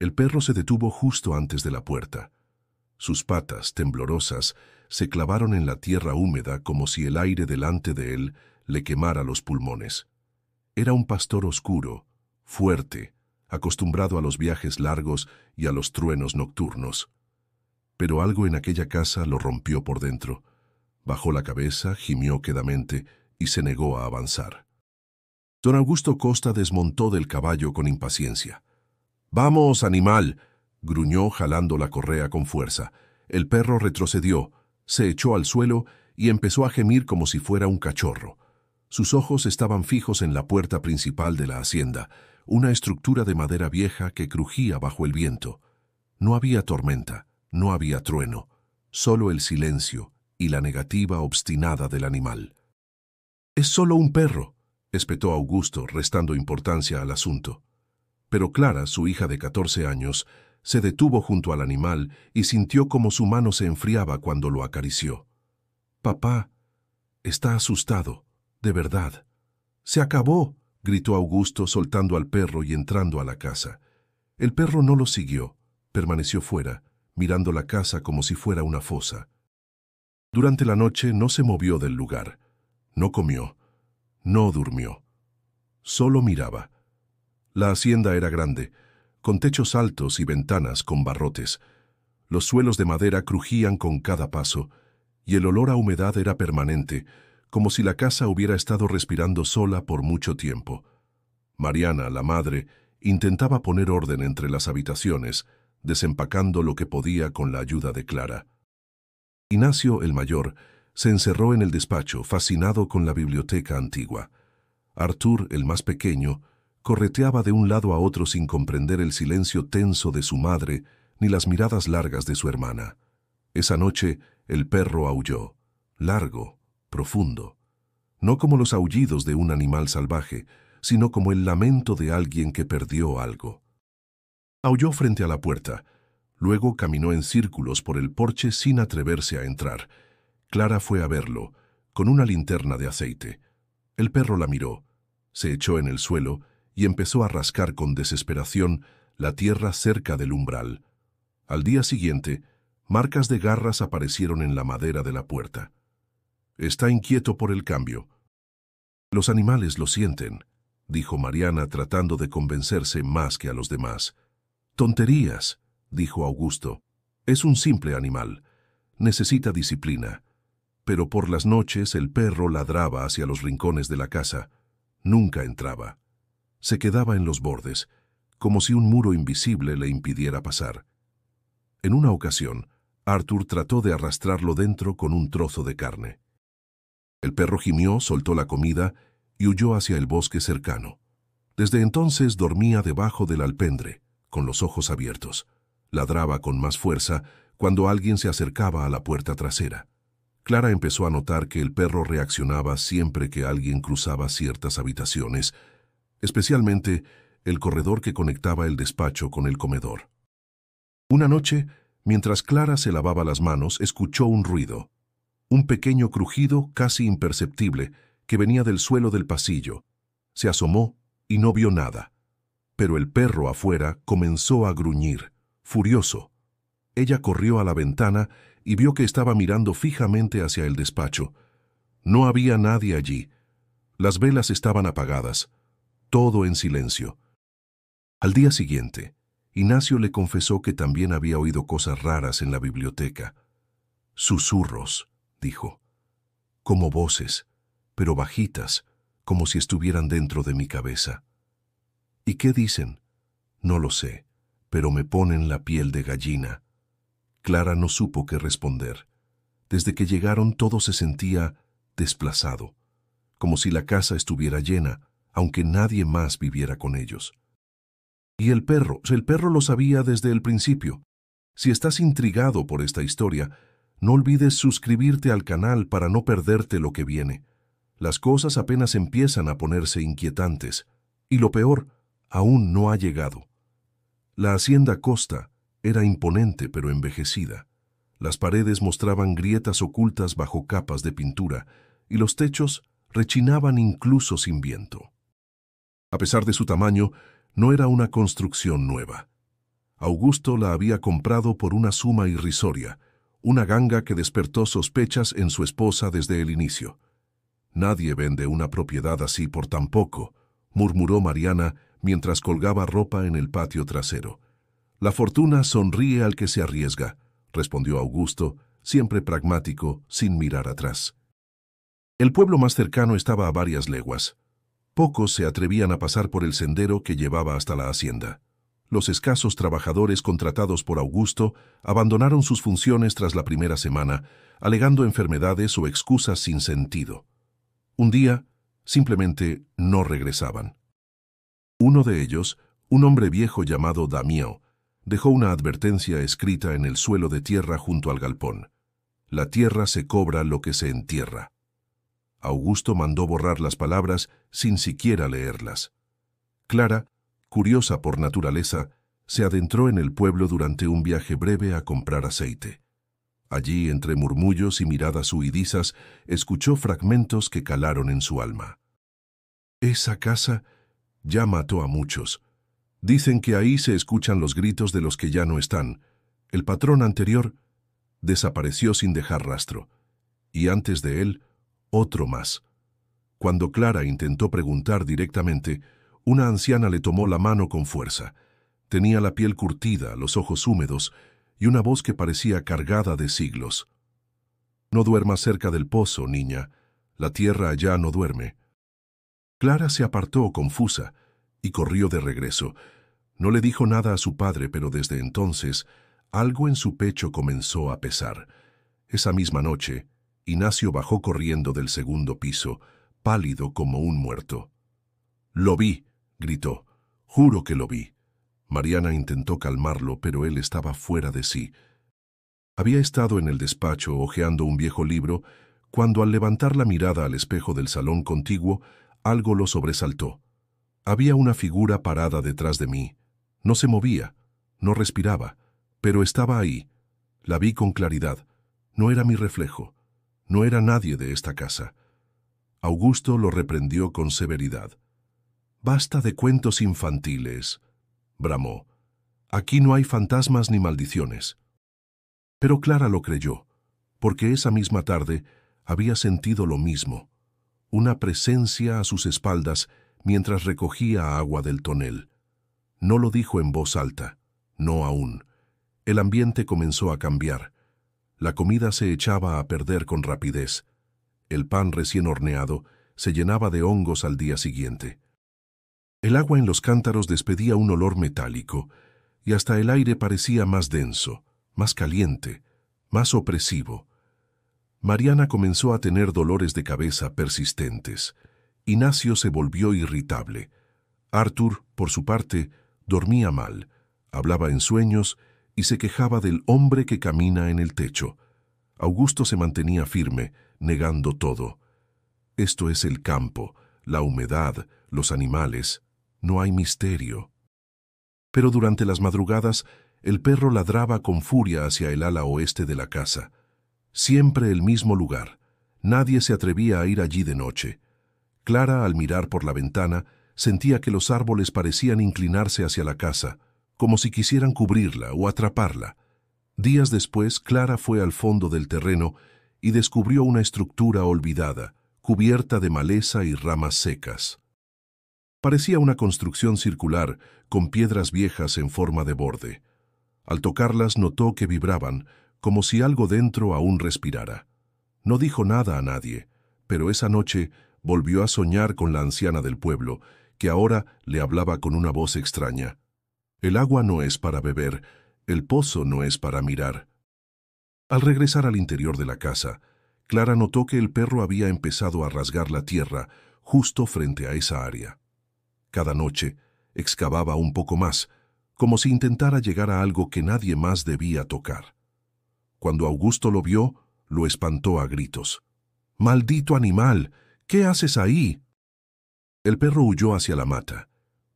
El perro se detuvo justo antes de la puerta. Sus patas, temblorosas, se clavaron en la tierra húmeda como si el aire delante de él le quemara los pulmones. Era un pastor oscuro, fuerte, acostumbrado a los viajes largos y a los truenos nocturnos. Pero algo en aquella casa lo rompió por dentro. Bajó la cabeza, gimió quedamente y se negó a avanzar. Don Augusto Costa desmontó del caballo con impaciencia. «¡Vamos, animal!», gruñó jalando la correa con fuerza. El perro retrocedió, se echó al suelo y empezó a gemir como si fuera un cachorro. Sus ojos estaban fijos en la puerta principal de la hacienda, una estructura de madera vieja que crujía bajo el viento. No había tormenta, no había trueno, solo el silencio y la negativa obstinada del animal. «Es solo un perro», espetó Augusto, restando importancia al asunto. Pero Clara, su hija de 14 años, se detuvo junto al animal y sintió como su mano se enfriaba cuando lo acarició. «Papá, está asustado, de verdad». «¡Se acabó!», gritó Augusto, soltando al perro y entrando a la casa. El perro no lo siguió, permaneció fuera, mirando la casa como si fuera una fosa. Durante la noche no se movió del lugar, no comió, no durmió. Solo miraba. La hacienda era grande, con techos altos y ventanas con barrotes. Los suelos de madera crujían con cada paso, y el olor a humedad era permanente, como si la casa hubiera estado respirando sola por mucho tiempo. Mariana, la madre, intentaba poner orden entre las habitaciones, desempacando lo que podía con la ayuda de Clara. Ignacio, el mayor, se encerró en el despacho, fascinado con la biblioteca antigua. Artur, el más pequeño, correteaba de un lado a otro sin comprender el silencio tenso de su madre ni las miradas largas de su hermana. Esa noche el perro aulló, largo, profundo, no como los aullidos de un animal salvaje, sino como el lamento de alguien que perdió algo. Aulló frente a la puerta, luego caminó en círculos por el porche sin atreverse a entrar. Clara fue a verlo, con una linterna de aceite. El perro la miró, se echó en el suelo y empezó a rascar con desesperación la tierra cerca del umbral. Al día siguiente, marcas de garras aparecieron en la madera de la puerta. «Está inquieto por el cambio». «Los animales lo sienten», dijo Mariana, tratando de convencerse más que a los demás. «Tonterías», dijo Augusto. «Es un simple animal. Necesita disciplina». Pero por las noches el perro ladraba hacia los rincones de la casa. Nunca entraba. Se quedaba en los bordes, como si un muro invisible le impidiera pasar. En una ocasión, Artur trató de arrastrarlo dentro con un trozo de carne. El perro gimió, soltó la comida y huyó hacia el bosque cercano. Desde entonces dormía debajo del alpendre, con los ojos abiertos. Ladraba con más fuerza cuando alguien se acercaba a la puerta trasera. Clara empezó a notar que el perro reaccionaba siempre que alguien cruzaba ciertas habitaciones, especialmente el corredor que conectaba el despacho con el comedor. Una noche, mientras Clara se lavaba las manos, escuchó un ruido. Un pequeño crujido casi imperceptible que venía del suelo del pasillo. Se asomó y no vio nada. Pero el perro afuera comenzó a gruñir, furioso. Ella corrió a la ventana y vio que estaba mirando fijamente hacia el despacho. No había nadie allí. Las velas estaban apagadas. Todo en silencio. Al día siguiente, Ignacio le confesó que también había oído cosas raras en la biblioteca. «Susurros», dijo. «Como voces, pero bajitas, como si estuvieran dentro de mi cabeza». «¿Y qué dicen?». «No lo sé, pero me ponen la piel de gallina». Clara no supo qué responder. Desde que llegaron todo se sentía desplazado, como si la casa estuviera llena, aunque nadie más viviera con ellos. Y el perro lo sabía desde el principio. Si estás intrigado por esta historia, no olvides suscribirte al canal para no perderte lo que viene. Las cosas apenas empiezan a ponerse inquietantes, y lo peor, aún no ha llegado. La hacienda Costa era imponente pero envejecida. Las paredes mostraban grietas ocultas bajo capas de pintura, y los techos rechinaban incluso sin viento. A pesar de su tamaño, no era una construcción nueva. Augusto la había comprado por una suma irrisoria, una ganga que despertó sospechas en su esposa desde el inicio. «Nadie vende una propiedad así por tan poco», murmuró Mariana mientras colgaba ropa en el patio trasero. «La fortuna sonríe al que se arriesga», respondió Augusto, siempre pragmático, sin mirar atrás. El pueblo más cercano estaba a varias leguas. Pocos se atrevían a pasar por el sendero que llevaba hasta la hacienda. Los escasos trabajadores contratados por Augusto abandonaron sus funciones tras la primera semana, alegando enfermedades o excusas sin sentido. Un día, simplemente no regresaban. Uno de ellos, un hombre viejo llamado Damião, dejó una advertencia escrita en el suelo de tierra junto al galpón. «La tierra se cobra lo que se entierra». Augusto mandó borrar las palabras sin siquiera leerlas. Clara, curiosa por naturaleza, se adentró en el pueblo durante un viaje breve a comprar aceite. Allí, entre murmullos y miradas huidizas, escuchó fragmentos que calaron en su alma. «Esa casa ya mató a muchos. Dicen que ahí se escuchan los gritos de los que ya no están. El patrón anterior desapareció sin dejar rastro. Y antes de él, otro más». Cuando Clara intentó preguntar directamente, una anciana le tomó la mano con fuerza. Tenía la piel curtida, los ojos húmedos y una voz que parecía cargada de siglos. «No duermas cerca del pozo, niña. La tierra allá no duerme». Clara se apartó confusa y corrió de regreso. No le dijo nada a su padre, pero desde entonces algo en su pecho comenzó a pesar. Esa misma noche, Ignacio bajó corriendo del segundo piso, pálido como un muerto. «Lo vi», gritó. «Juro que lo vi». Mariana intentó calmarlo, pero él estaba fuera de sí. Había estado en el despacho hojeando un viejo libro cuando, al levantar la mirada al espejo del salón contiguo, algo lo sobresaltó. Había una figura parada detrás de mí. No se movía, no respiraba, pero estaba ahí. La vi con claridad. No era mi reflejo. No era nadie de esta casa. Augusto lo reprendió con severidad. «Basta de cuentos infantiles», bramó. «Aquí no hay fantasmas ni maldiciones». Pero Clara lo creyó, porque esa misma tarde había sentido lo mismo, una presencia a sus espaldas mientras recogía agua del tonel. No lo dijo en voz alta, no aún. El ambiente comenzó a cambiar. La comida se echaba a perder con rapidez. El pan recién horneado se llenaba de hongos al día siguiente. El agua en los cántaros despedía un olor metálico, y hasta el aire parecía más denso, más caliente, más opresivo. Mariana comenzó a tener dolores de cabeza persistentes. Ignacio se volvió irritable. Arthur, por su parte, dormía mal, hablaba en sueños y se quejaba del hombre que camina en el techo. Augusto se mantenía firme, negando todo. «Esto es el campo, la humedad, los animales. No hay misterio». Pero durante las madrugadas, el perro ladraba con furia hacia el ala oeste de la casa. Siempre el mismo lugar. Nadie se atrevía a ir allí de noche. Clara, al mirar por la ventana, sentía que los árboles parecían inclinarse hacia la casa, como si quisieran cubrirla o atraparla. Días después, Clara fue al fondo del terreno y descubrió una estructura olvidada, cubierta de maleza y ramas secas. Parecía una construcción circular, con piedras viejas en forma de borde. Al tocarlas notó que vibraban, como si algo dentro aún respirara. No dijo nada a nadie, pero esa noche volvió a soñar con la anciana del pueblo, que ahora le hablaba con una voz extraña. «El agua no es para beber, el pozo no es para mirar». Al regresar al interior de la casa, Clara notó que el perro había empezado a rasgar la tierra justo frente a esa área. Cada noche excavaba un poco más, como si intentara llegar a algo que nadie más debía tocar. Cuando Augusto lo vio, lo espantó a gritos. «¡Maldito animal! ¿Qué haces ahí?». El perro huyó hacia la mata,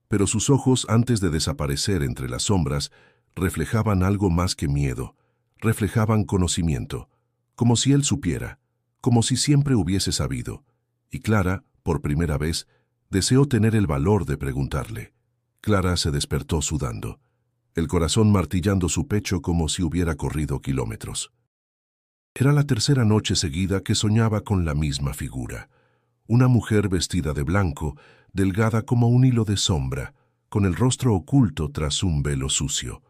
pero sus ojos, antes de desaparecer entre las sombras, reflejaban algo más que miedo, reflejaban conocimiento, como si él supiera, como si siempre hubiese sabido, y Clara, por primera vez, deseó tener el valor de preguntarle. Clara se despertó sudando. el corazón martillando su pecho como si hubiera corrido kilómetros. Era la tercera noche seguida que soñaba con la misma figura. Una mujer vestida de blanco, delgada como un hilo de sombra, con el rostro oculto tras un velo sucio.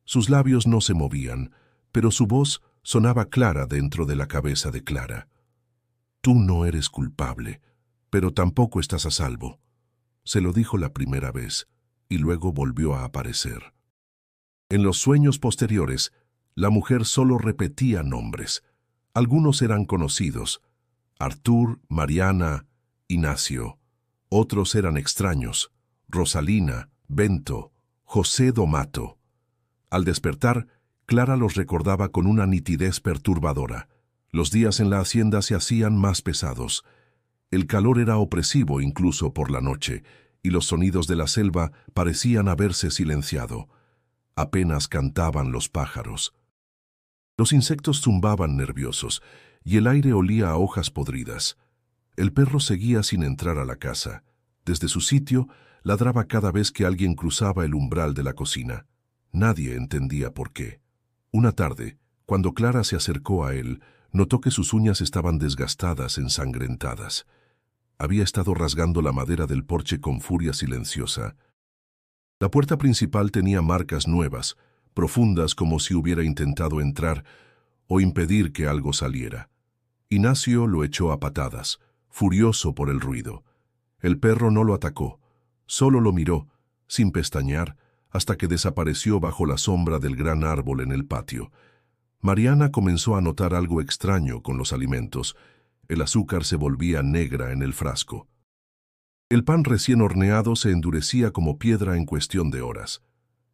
Sus labios no se movían, pero su voz sonaba clara dentro de la cabeza de Clara. «Tú no eres culpable, pero tampoco estás a salvo», se lo dijo la primera vez, y luego volvió a aparecer. En los sueños posteriores, la mujer solo repetía nombres. Algunos eran conocidos: Artur, Mariana, Ignacio. Otros eran extraños: Rosalina, Bento, José Domato. Al despertar, Clara los recordaba con una nitidez perturbadora. Los días en la hacienda se hacían más pesados. El calor era opresivo incluso por la noche, y los sonidos de la selva parecían haberse silenciado. Apenas cantaban los pájaros. Los insectos zumbaban nerviosos, y el aire olía a hojas podridas. El perro seguía sin entrar a la casa. Desde su sitio, ladraba cada vez que alguien cruzaba el umbral de la cocina. Nadie entendía por qué. Una tarde, cuando Clara se acercó a él, notó que sus uñas estaban desgastadas, ensangrentadas. Había estado rasgando la madera del porche con furia silenciosa. La puerta principal tenía marcas nuevas, profundas como si hubiera intentado entrar o impedir que algo saliera. Ignacio lo echó a patadas, furioso por el ruido. El perro no lo atacó, solo lo miró, sin pestañear, hasta que desapareció bajo la sombra del gran árbol en el patio. Mariana comenzó a notar algo extraño con los alimentos. El azúcar se volvía negra en el frasco. El pan recién horneado se endurecía como piedra en cuestión de horas.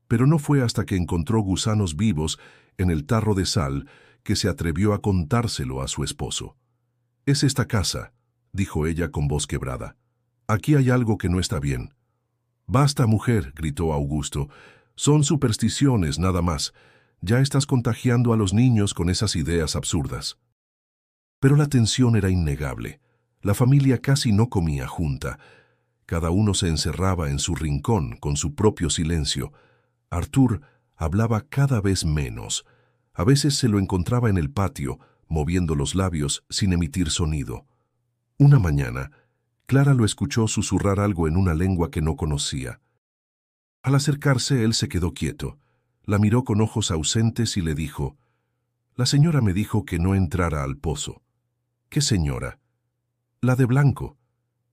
Pero no fue hasta que encontró gusanos vivos en el tarro de sal que se atrevió a contárselo a su esposo. «Es esta casa», dijo ella con voz quebrada. «Aquí hay algo que no está bien». «Basta, mujer», gritó Augusto. «Son supersticiones, nada más. Ya estás contagiando a los niños con esas ideas absurdas». Pero la tensión era innegable. La familia casi no comía junta. Cada uno se encerraba en su rincón con su propio silencio. Artur hablaba cada vez menos. A veces se lo encontraba en el patio, moviendo los labios sin emitir sonido. Una mañana, Clara lo escuchó susurrar algo en una lengua que no conocía. Al acercarse, él se quedó quieto. La miró con ojos ausentes y le dijo: «La señora me dijo que no entrara al pozo». «¿Qué señora?» «La de blanco.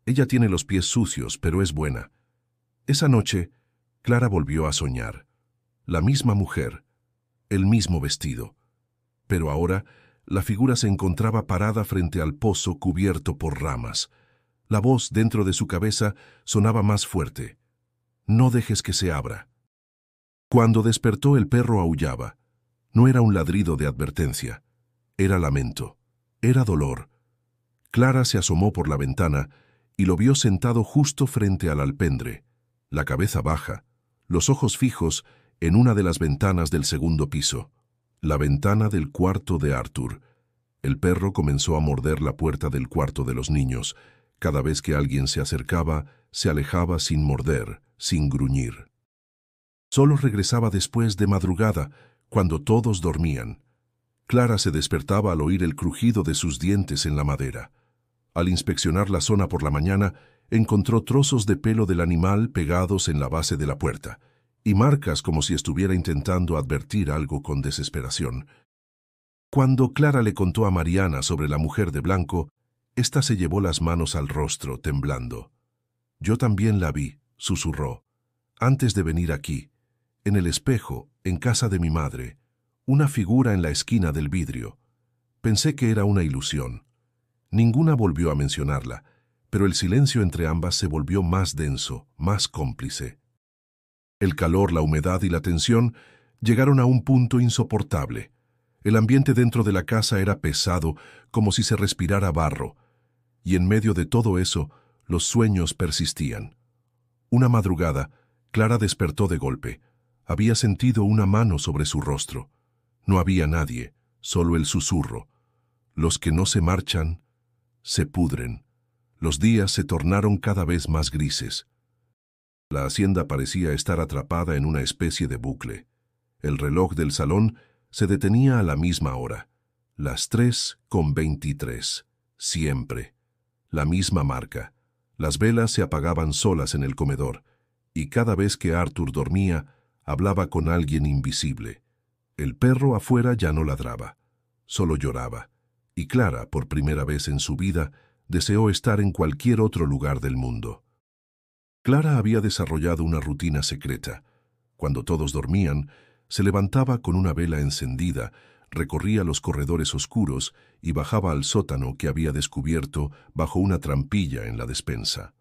Ella tiene los pies sucios, pero es buena». Esa noche, Clara volvió a soñar. La misma mujer, el mismo vestido. Pero ahora, la figura se encontraba parada frente al pozo cubierto por ramas. La voz dentro de su cabeza sonaba más fuerte: «No dejes que se abra». Cuando despertó, el perro aullaba. No era un ladrido de advertencia. Era lamento. Era dolor. Clara se asomó por la ventana y lo vio sentado justo frente al alpendre, la cabeza baja, los ojos fijos en una de las ventanas del segundo piso, la ventana del cuarto de Artur. El perro comenzó a morder la puerta del cuarto de los niños. Cada vez que alguien se acercaba, se alejaba sin morder, sin gruñir. Solo regresaba después de madrugada, cuando todos dormían. Clara se despertaba al oír el crujido de sus dientes en la madera. Al inspeccionar la zona por la mañana, encontró trozos de pelo del animal pegados en la base de la puerta, y marcas como si estuviera intentando advertir algo con desesperación. Cuando Clara le contó a Mariana sobre la mujer de blanco, ésta se llevó las manos al rostro, temblando. «Yo también la vi», susurró, «antes de venir aquí, en el espejo, en casa de mi madre, una figura en la esquina del vidrio. Pensé que era una ilusión». Ninguna volvió a mencionarla, pero el silencio entre ambas se volvió más denso, más cómplice. El calor, la humedad y la tensión llegaron a un punto insoportable. El ambiente dentro de la casa era pesado, como si se respirara barro, y en medio de todo eso, los sueños persistían. Una madrugada, Clara despertó de golpe. Había sentido una mano sobre su rostro. No había nadie, solo el susurro. Los que no se marchan, se pudren. Los días se tornaron cada vez más grises. La hacienda parecía estar atrapada en una especie de bucle. El reloj del salón se detenía a la misma hora, las 3:23, siempre. La misma marca. Las velas se apagaban solas en el comedor, y cada vez que Arthur dormía, hablaba con alguien invisible. El perro afuera ya no ladraba, solo lloraba, y Clara, por primera vez en su vida, deseó estar en cualquier otro lugar del mundo. Clara había desarrollado una rutina secreta. Cuando todos dormían, se levantaba con una vela encendida, recorría los corredores oscuros y bajaba al sótano que había descubierto bajo una trampilla en la despensa.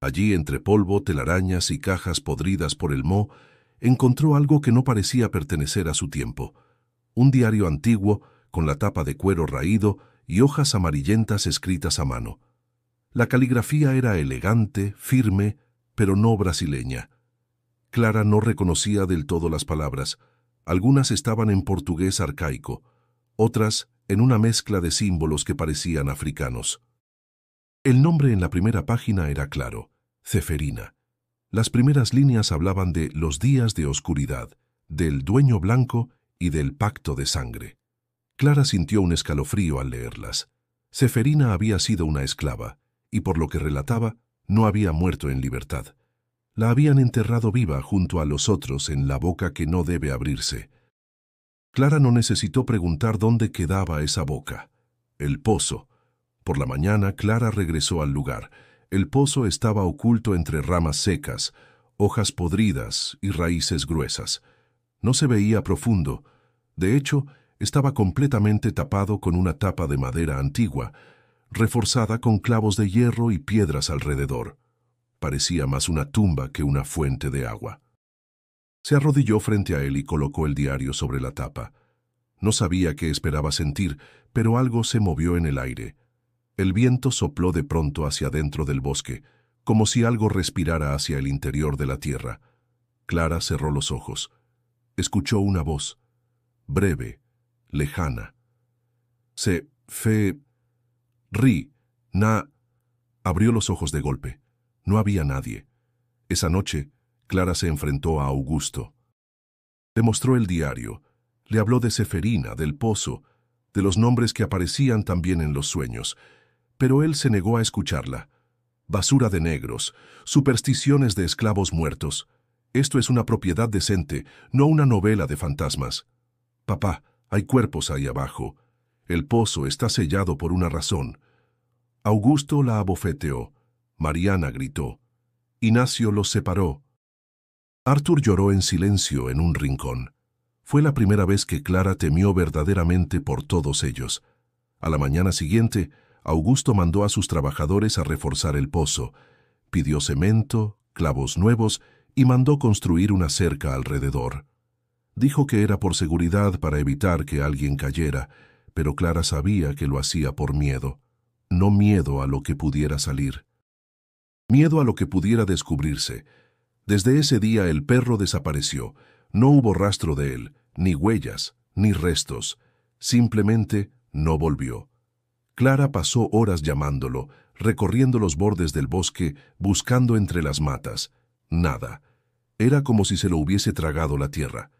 Allí, entre polvo, telarañas y cajas podridas por el moho, encontró algo que no parecía pertenecer a su tiempo. Un diario antiguo, con la tapa de cuero raído y hojas amarillentas escritas a mano. La caligrafía era elegante, firme, pero no brasileña. Clara no reconocía del todo las palabras. Algunas estaban en portugués arcaico, otras en una mezcla de símbolos que parecían africanos. El nombre en la primera página era claro: Ceferina. Las primeras líneas hablaban de los días de oscuridad, del dueño blanco y del pacto de sangre. Clara sintió un escalofrío al leerlas. Ceferina había sido una esclava, y por lo que relataba, no había muerto en libertad. La habían enterrado viva junto a los otros en la boca que no debe abrirse. Clara no necesitó preguntar dónde quedaba esa boca. El pozo. Por la mañana, Clara regresó al lugar. El pozo estaba oculto entre ramas secas, hojas podridas y raíces gruesas. No se veía profundo. De hecho, estaba completamente tapado con una tapa de madera antigua, reforzada con clavos de hierro y piedras alrededor. Parecía más una tumba que una fuente de agua. Se arrodilló frente a él y colocó el diario sobre la tapa. No sabía qué esperaba sentir, pero algo se movió en el aire. El viento sopló de pronto hacia dentro del bosque, como si algo respirara hacia el interior de la tierra. Clara cerró los ojos. Escuchó una voz, breve, lejana. Abrió los ojos de golpe. No había nadie. Esa noche, Clara se enfrentó a Augusto. Le mostró el diario. Le habló de Ceferina, del pozo, de los nombres que aparecían también en los sueños. Pero él se negó a escucharla. Basura de negros, supersticiones de esclavos muertos. Esto es una propiedad decente, no una novela de fantasmas. Papá, hay cuerpos ahí abajo. El pozo está sellado por una razón. Augusto la abofeteó. Mariana gritó. Ignacio los separó. Arthur lloró en silencio en un rincón. Fue la primera vez que Clara temió verdaderamente por todos ellos. A la mañana siguiente, Augusto mandó a sus trabajadores a reforzar el pozo. Pidió cemento, clavos nuevos y mandó construir una cerca alrededor. Dijo que era por seguridad para evitar que alguien cayera, pero Clara sabía que lo hacía por miedo. No miedo a lo que pudiera salir. Miedo a lo que pudiera descubrirse. Desde ese día el perro desapareció. No hubo rastro de él, ni huellas, ni restos. Simplemente no volvió. Clara pasó horas llamándolo, recorriendo los bordes del bosque, buscando entre las matas. Nada. Era como si se lo hubiese tragado la tierra.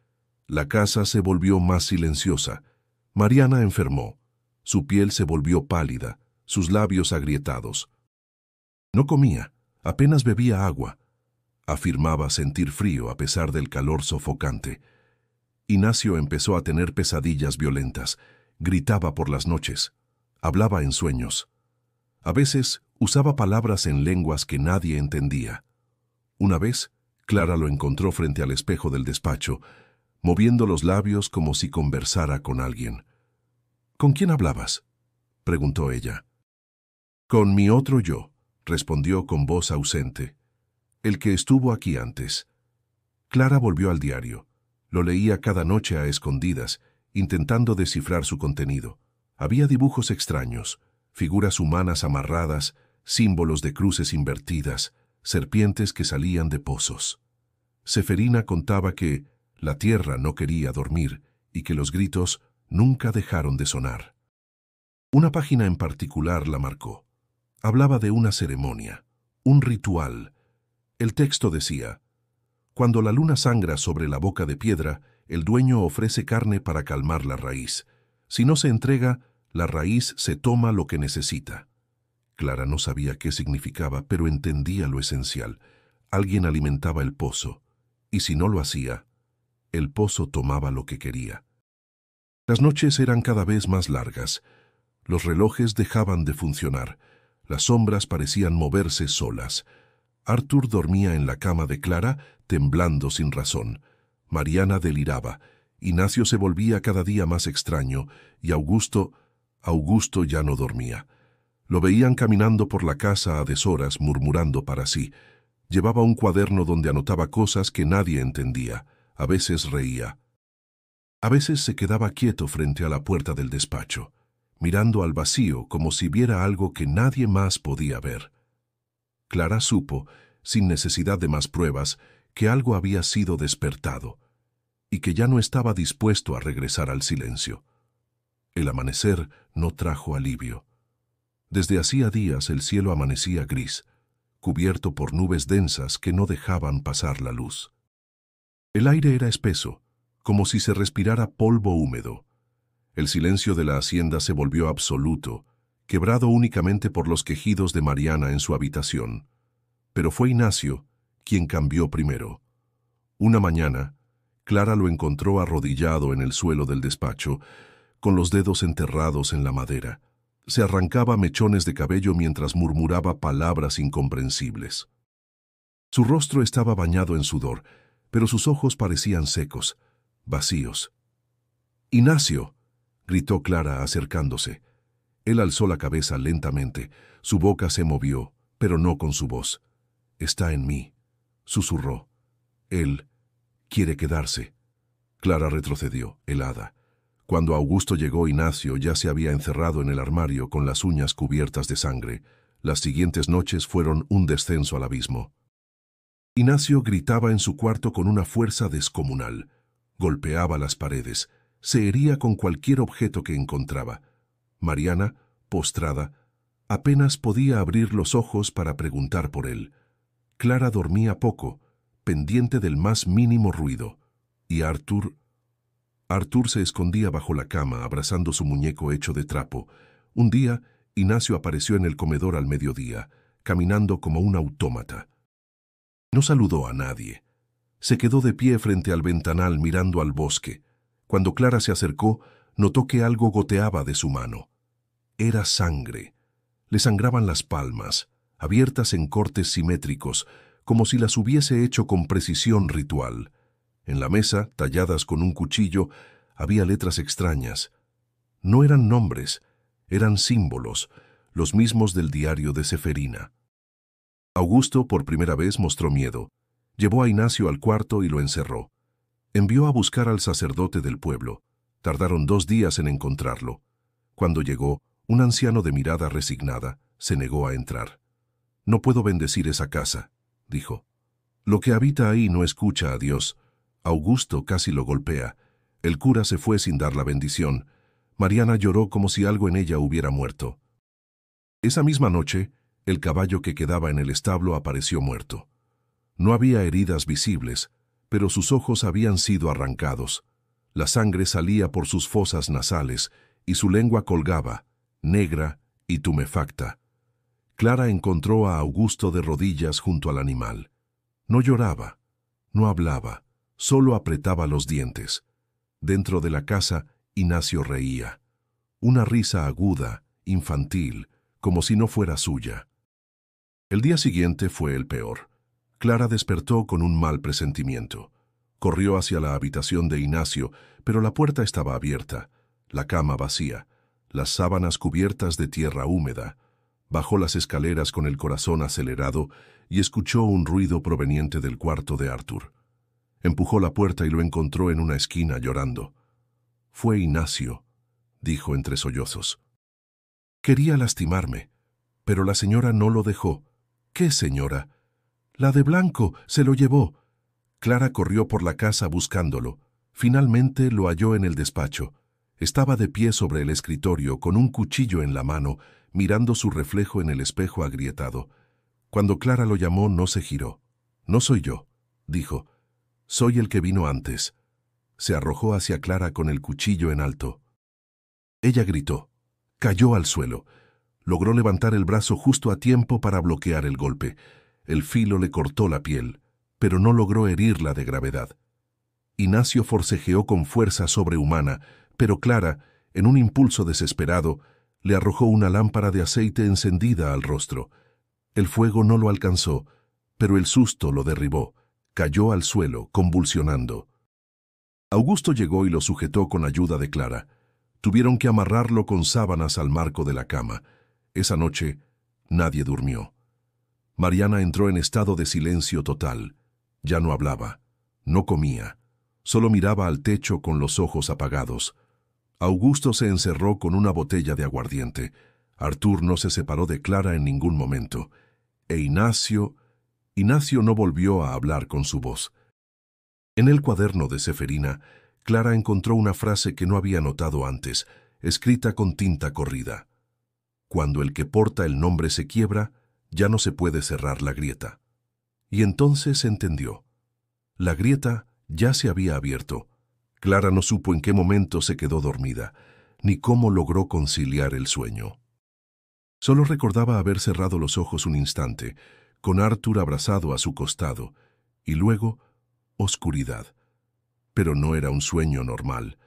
La casa se volvió más silenciosa. Mariana enfermó. Su piel se volvió pálida, sus labios agrietados. No comía, apenas bebía agua. Afirmaba sentir frío a pesar del calor sofocante. Ignacio empezó a tener pesadillas violentas. Gritaba por las noches. Hablaba en sueños. A veces usaba palabras en lenguas que nadie entendía. Una vez, Clara lo encontró frente al espejo del despacho, moviendo los labios como si conversara con alguien. ¿Con quién hablabas?, preguntó ella. Con mi otro yo, respondió con voz ausente. El que estuvo aquí antes. Clara volvió al diario. Lo leía cada noche a escondidas, intentando descifrar su contenido. Había dibujos extraños, figuras humanas amarradas, símbolos de cruces invertidas, serpientes que salían de pozos. Ceferina contaba que la tierra no quería dormir y que los gritos nunca dejaron de sonar. Una página en particular la marcó. Hablaba de una ceremonia, un ritual. El texto decía: cuando la luna sangra sobre la boca de piedra, el dueño ofrece carne para calmar la raíz. Si no se entrega, la raíz se toma lo que necesita. Clara no sabía qué significaba, pero entendía lo esencial. Alguien alimentaba el pozo, y si no lo hacía, el pozo tomaba lo que quería. Las noches eran cada vez más largas. Los relojes dejaban de funcionar. Las sombras parecían moverse solas. Arthur dormía en la cama de Clara, temblando sin razón. Mariana deliraba. Ignacio se volvía cada día más extraño, y Augusto ya no dormía. Lo veían caminando por la casa a deshoras, murmurando para sí. Llevaba un cuaderno donde anotaba cosas que nadie entendía. A veces reía. A veces se quedaba quieto frente a la puerta del despacho, mirando al vacío como si viera algo que nadie más podía ver. Clara supo, sin necesidad de más pruebas, que algo había sido despertado y que ya no estaba dispuesto a regresar al silencio. El amanecer no trajo alivio. Desde hacía días el cielo amanecía gris, cubierto por nubes densas que no dejaban pasar la luz. El aire era espeso, como si se respirara polvo húmedo. El silencio de la hacienda se volvió absoluto, quebrado únicamente por los quejidos de Mariana en su habitación. Pero fue Ignacio quien cambió primero. Una mañana, Clara lo encontró arrodillado en el suelo del despacho, con los dedos enterrados en la madera. Se arrancaba mechones de cabello mientras murmuraba palabras incomprensibles. Su rostro estaba bañado en sudor, pero sus ojos parecían secos, vacíos. «¡Ignacio!», gritó Clara acercándose. Él alzó la cabeza lentamente. Su boca se movió, pero no con su voz. «Está en mí», susurró. «Él quiere quedarse». Clara retrocedió, helada. Cuando Augusto llegó, Ignacio ya se había encerrado en el armario con las uñas cubiertas de sangre. Las siguientes noches fueron un descenso al abismo. Ignacio gritaba en su cuarto con una fuerza descomunal. Golpeaba las paredes. Se hería con cualquier objeto que encontraba. Mariana, postrada, apenas podía abrir los ojos para preguntar por él. Clara dormía poco, pendiente del más mínimo ruido. Y Arthur se escondía bajo la cama, abrazando su muñeco hecho de trapo. Un día, Ignacio apareció en el comedor al mediodía, caminando como un autómata. No saludó a nadie. Se quedó de pie frente al ventanal mirando al bosque. Cuando Clara se acercó, notó que algo goteaba de su mano. Era sangre. Le sangraban las palmas, abiertas en cortes simétricos, como si las hubiese hecho con precisión ritual. En la mesa, talladas con un cuchillo, había letras extrañas. No eran nombres, eran símbolos, los mismos del diario de Ceferina. Augusto por primera vez mostró miedo. Llevó a Ignacio al cuarto y lo encerró. Envió a buscar al sacerdote del pueblo. Tardaron 2 días en encontrarlo. Cuando llegó, un anciano de mirada resignada se negó a entrar. «No puedo bendecir esa casa», dijo. «Lo que habita ahí no escucha a Dios». Augusto casi lo golpea. El cura se fue sin dar la bendición. Mariana lloró como si algo en ella hubiera muerto. Esa misma noche, el caballo que quedaba en el establo apareció muerto. No había heridas visibles, pero sus ojos habían sido arrancados. La sangre salía por sus fosas nasales y su lengua colgaba, negra y tumefacta. Clara encontró a Augusto de rodillas junto al animal. No lloraba, no hablaba. Solo apretaba los dientes. Dentro de la casa, Ignacio reía. Una risa aguda, infantil, como si no fuera suya. El día siguiente fue el peor. Clara despertó con un mal presentimiento. Corrió hacia la habitación de Ignacio, pero la puerta estaba abierta, la cama vacía, las sábanas cubiertas de tierra húmeda. Bajó las escaleras con el corazón acelerado y escuchó un ruido proveniente del cuarto de Arthur. Empujó la puerta y lo encontró en una esquina llorando. «Fue Ignacio», dijo entre sollozos. «Quería lastimarme, pero la señora no lo dejó». «¿Qué señora?» «La de blanco, se lo llevó». Clara corrió por la casa buscándolo. Finalmente lo halló en el despacho. Estaba de pie sobre el escritorio con un cuchillo en la mano, mirando su reflejo en el espejo agrietado. Cuando Clara lo llamó, no se giró. No soy yo, dijo. Soy el que vino antes. Se arrojó hacia Clara con el cuchillo en alto. Ella gritó. Cayó al suelo. Logró levantar el brazo justo a tiempo para bloquear el golpe. El filo le cortó la piel, pero no logró herirla de gravedad. Ignacio forcejeó con fuerza sobrehumana, pero Clara, en un impulso desesperado, le arrojó una lámpara de aceite encendida al rostro. El fuego no lo alcanzó, pero el susto lo derribó. Cayó al suelo, convulsionando. Augusto llegó y lo sujetó con ayuda de Clara. Tuvieron que amarrarlo con sábanas al marco de la cama. Esa noche, nadie durmió. Mariana entró en estado de silencio total. Ya no hablaba, no comía, solo miraba al techo con los ojos apagados. Augusto se encerró con una botella de aguardiente. Artur no se separó de Clara en ningún momento. E Ignacio no volvió a hablar con su voz. En el cuaderno de Ceferina, Clara encontró una frase que no había notado antes, escrita con tinta corrida. Cuando el que porta el nombre se quiebra, ya no se puede cerrar la grieta. Y entonces entendió. La grieta ya se había abierto. Clara no supo en qué momento se quedó dormida, ni cómo logró conciliar el sueño. Solo recordaba haber cerrado los ojos un instante, con Artur abrazado a su costado, y luego oscuridad. Pero no era un sueño normal.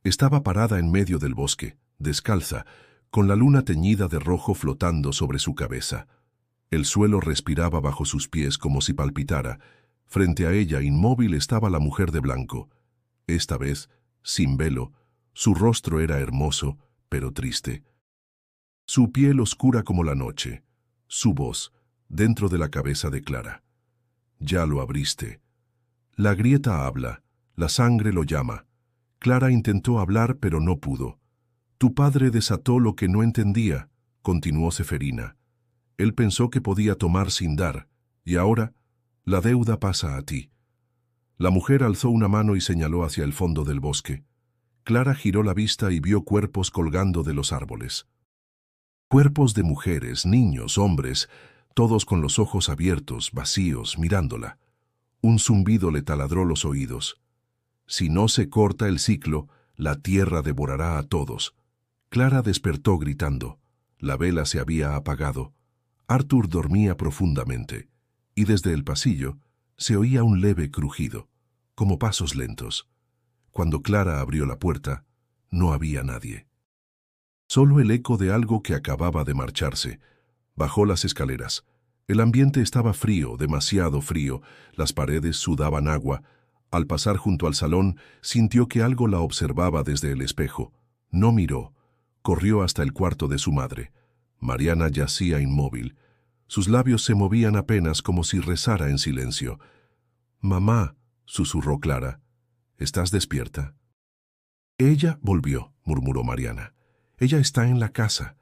Estaba parada en medio del bosque, descalza, con la luna teñida de rojo flotando sobre su cabeza. El suelo respiraba bajo sus pies como si palpitara. Frente a ella, inmóvil, estaba la mujer de blanco. Esta vez, sin velo, su rostro era hermoso, pero triste. Su piel oscura como la noche, su voz, dentro de la cabeza de Clara. Ya lo abriste. La grieta habla, la sangre lo llama. Clara intentó hablar, pero no pudo. Tu padre desató lo que no entendía, continuó Ceferina. Él pensó que podía tomar sin dar, y ahora la deuda pasa a ti. La mujer alzó una mano y señaló hacia el fondo del bosque. Clara giró la vista y vio cuerpos colgando de los árboles. Cuerpos de mujeres, niños, hombres, todos con los ojos abiertos, vacíos, mirándola. Un zumbido le taladró los oídos. Si no se corta el ciclo, la tierra devorará a todos. Clara despertó gritando. La vela se había apagado. Artur dormía profundamente, y desde el pasillo se oía un leve crujido, como pasos lentos. Cuando Clara abrió la puerta, no había nadie. Solo el eco de algo que acababa de marcharse. Bajó las escaleras. El ambiente estaba frío, demasiado frío. Las paredes sudaban agua. Al pasar junto al salón, sintió que algo la observaba desde el espejo. No miró. Corrió hasta el cuarto de su madre. Mariana yacía inmóvil. Sus labios se movían apenas como si rezara en silencio. «Mamá», susurró Clara, «¿estás despierta?» «Ella volvió», murmuró Mariana. «Ella está en la casa».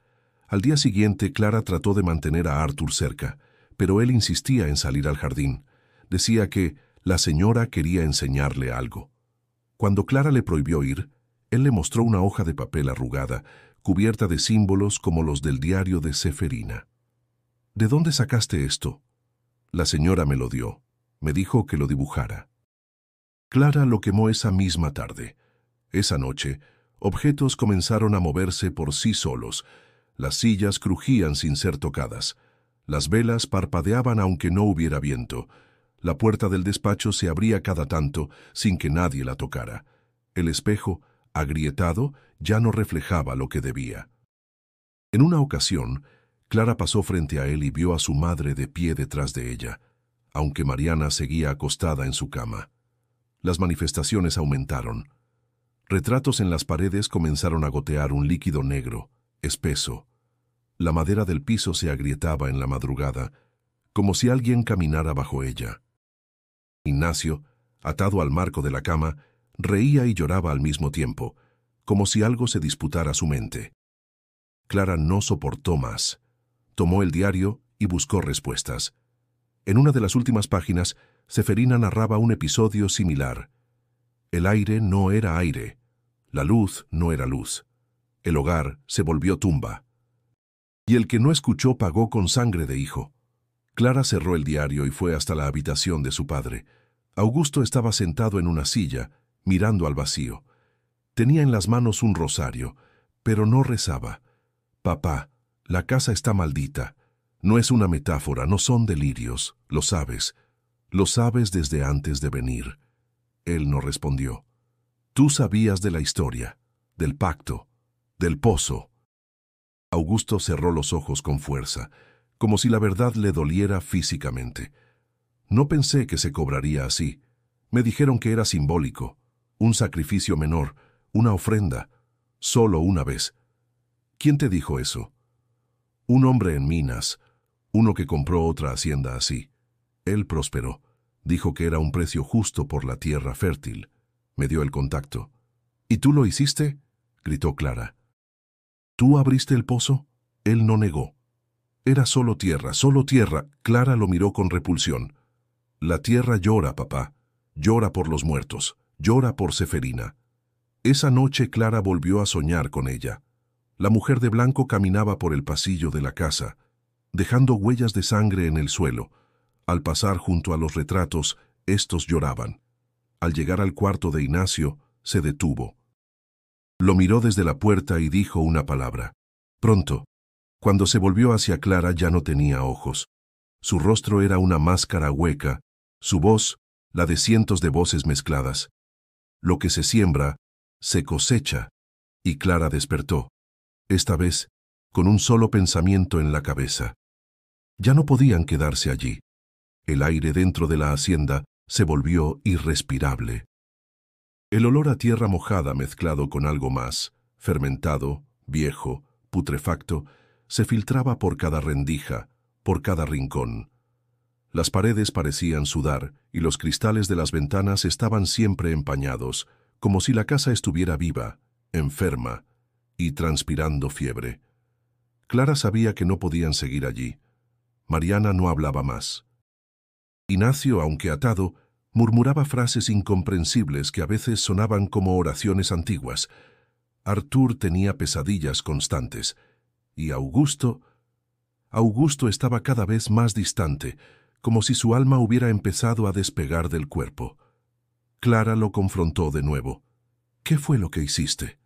Al día siguiente, Clara trató de mantener a Artur cerca, pero él insistía en salir al jardín. Decía que la señora quería enseñarle algo. Cuando Clara le prohibió ir, él le mostró una hoja de papel arrugada, cubierta de símbolos como los del diario de Ceferina. «¿De dónde sacaste esto?» «La señora me lo dio. Me dijo que lo dibujara». Clara lo quemó esa misma tarde. Esa noche, objetos comenzaron a moverse por sí solos. Las sillas crujían sin ser tocadas. Las velas parpadeaban aunque no hubiera viento. La puerta del despacho se abría cada tanto, sin que nadie la tocara. El espejo, agrietado, ya no reflejaba lo que debía. En una ocasión, Clara pasó frente a él y vio a su madre de pie detrás de ella, aunque Mariana seguía acostada en su cama. Las manifestaciones aumentaron. Retratos en las paredes comenzaron a gotear un líquido negro, espeso. La madera del piso se agrietaba en la madrugada, como si alguien caminara bajo ella. Ignacio, atado al marco de la cama, reía y lloraba al mismo tiempo, como si algo se disputara su mente. Clara no soportó más. Tomó el diario y buscó respuestas. En una de las últimas páginas, Ceferina narraba un episodio similar. El aire no era aire. La luz no era luz. El hogar se volvió tumba. Y el que no escuchó pagó con sangre de hijo. Clara cerró el diario y fue hasta la habitación de su padre. Augusto estaba sentado en una silla, mirando al vacío. Tenía en las manos un rosario, pero no rezaba. «Papá, la casa está maldita. No es una metáfora, no son delirios, lo sabes. Lo sabes desde antes de venir». Él no respondió. «Tú sabías de la historia, del pacto, del pozo». Augusto cerró los ojos con fuerza, como si la verdad le doliera físicamente. «No pensé que se cobraría así. Me dijeron que era simbólico, un sacrificio menor, una ofrenda, solo una vez». «¿Quién te dijo eso?» «Un hombre en Minas, uno que compró otra hacienda así. Él prosperó. Dijo que era un precio justo por la tierra fértil. Me dio el contacto». «¿Y tú lo hiciste?», gritó Clara. «¿Tú abriste el pozo?». Él no negó. «Era solo tierra, solo tierra». Clara lo miró con repulsión. «La tierra llora, papá. Llora por los muertos. Llora por Seferina». Esa noche Clara volvió a soñar con ella. La mujer de blanco caminaba por el pasillo de la casa, dejando huellas de sangre en el suelo. Al pasar junto a los retratos, estos lloraban. Al llegar al cuarto de Ignacio, se detuvo. Lo miró desde la puerta y dijo una palabra. Pronto. Cuando se volvió hacia Clara ya no tenía ojos. Su rostro era una máscara hueca, su voz, la de cientos de voces mezcladas. Lo que se siembra, se cosecha. Y Clara despertó, esta vez, con un solo pensamiento en la cabeza. Ya no podían quedarse allí. El aire dentro de la hacienda se volvió irrespirable. El olor a tierra mojada mezclado con algo más, fermentado, viejo, putrefacto, se filtraba por cada rendija, por cada rincón. Las paredes parecían sudar y los cristales de las ventanas estaban siempre empañados, como si la casa estuviera viva, enferma y transpirando fiebre. Clara sabía que no podían seguir allí. Mariana no hablaba más. Ignacio, aunque atado, murmuraba frases incomprensibles que a veces sonaban como oraciones antiguas. Artur tenía pesadillas constantes. Y Augusto estaba cada vez más distante, como si su alma hubiera empezado a despegar del cuerpo. Clara lo confrontó de nuevo. «¿Qué fue lo que hiciste?».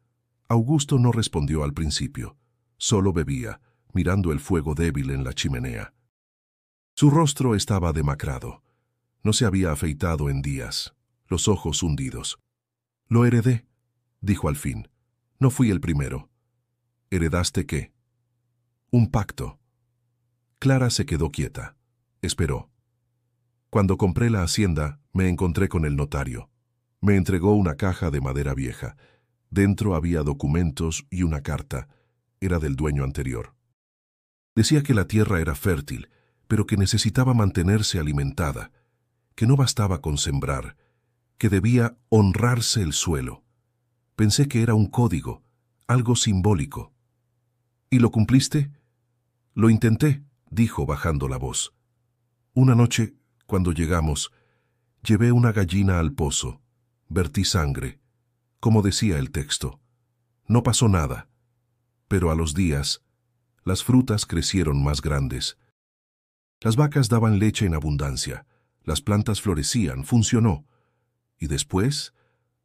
Augusto no respondió al principio. Solo bebía, mirando el fuego débil en la chimenea. Su rostro estaba demacrado. No se había afeitado en días, los ojos hundidos. «Lo heredé», dijo al fin. «No fui el primero». «¿Heredaste qué?». «Un pacto». Clara se quedó quieta. Esperó. «Cuando compré la hacienda, me encontré con el notario. Me entregó una caja de madera vieja. Dentro había documentos y una carta. Era del dueño anterior. Decía que la tierra era fértil, pero que necesitaba mantenerse alimentada, que no bastaba con sembrar, que debía honrarse el suelo. Pensé que era un código, algo simbólico». «¿Y lo cumpliste?». «Lo intenté», dijo bajando la voz. «Una noche, cuando llegamos, llevé una gallina al pozo, vertí sangre, como decía el texto. No pasó nada, pero a los días, las frutas crecieron más grandes. Las vacas daban leche en abundancia, las plantas florecían, funcionó. Y después,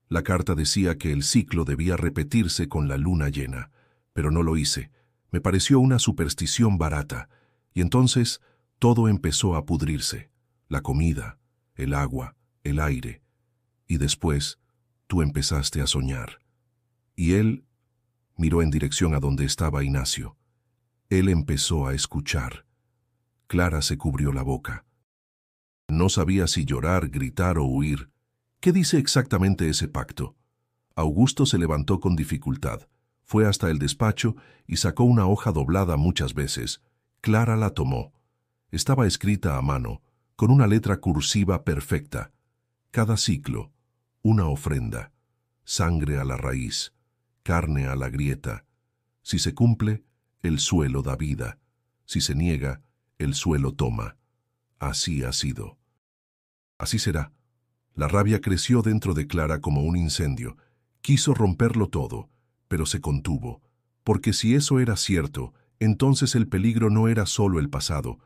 la carta decía que el ciclo debía repetirse con la luna llena, pero no lo hice. Me pareció una superstición barata, y entonces todo empezó a pudrirse, la comida, el agua, el aire, y después tú empezaste a soñar». Y él miró en dirección a donde estaba Ignacio. Él empezó a escuchar. Clara se cubrió la boca. No sabía si llorar, gritar o huir. ¿Qué dice exactamente ese pacto? Augusto se levantó con dificultad. Fue hasta el despacho y sacó una hoja doblada muchas veces. Clara la tomó. Estaba escrita a mano, con una letra cursiva perfecta. Cada ciclo, una ofrenda. Sangre a la raíz, carne a la grieta. Si se cumple, el suelo da vida. Si se niega, el suelo toma. Así ha sido. Así será. La rabia creció dentro de Clara como un incendio. Quiso romperlo todo, pero se contuvo, porque si eso era cierto, entonces el peligro no era solo el pasado,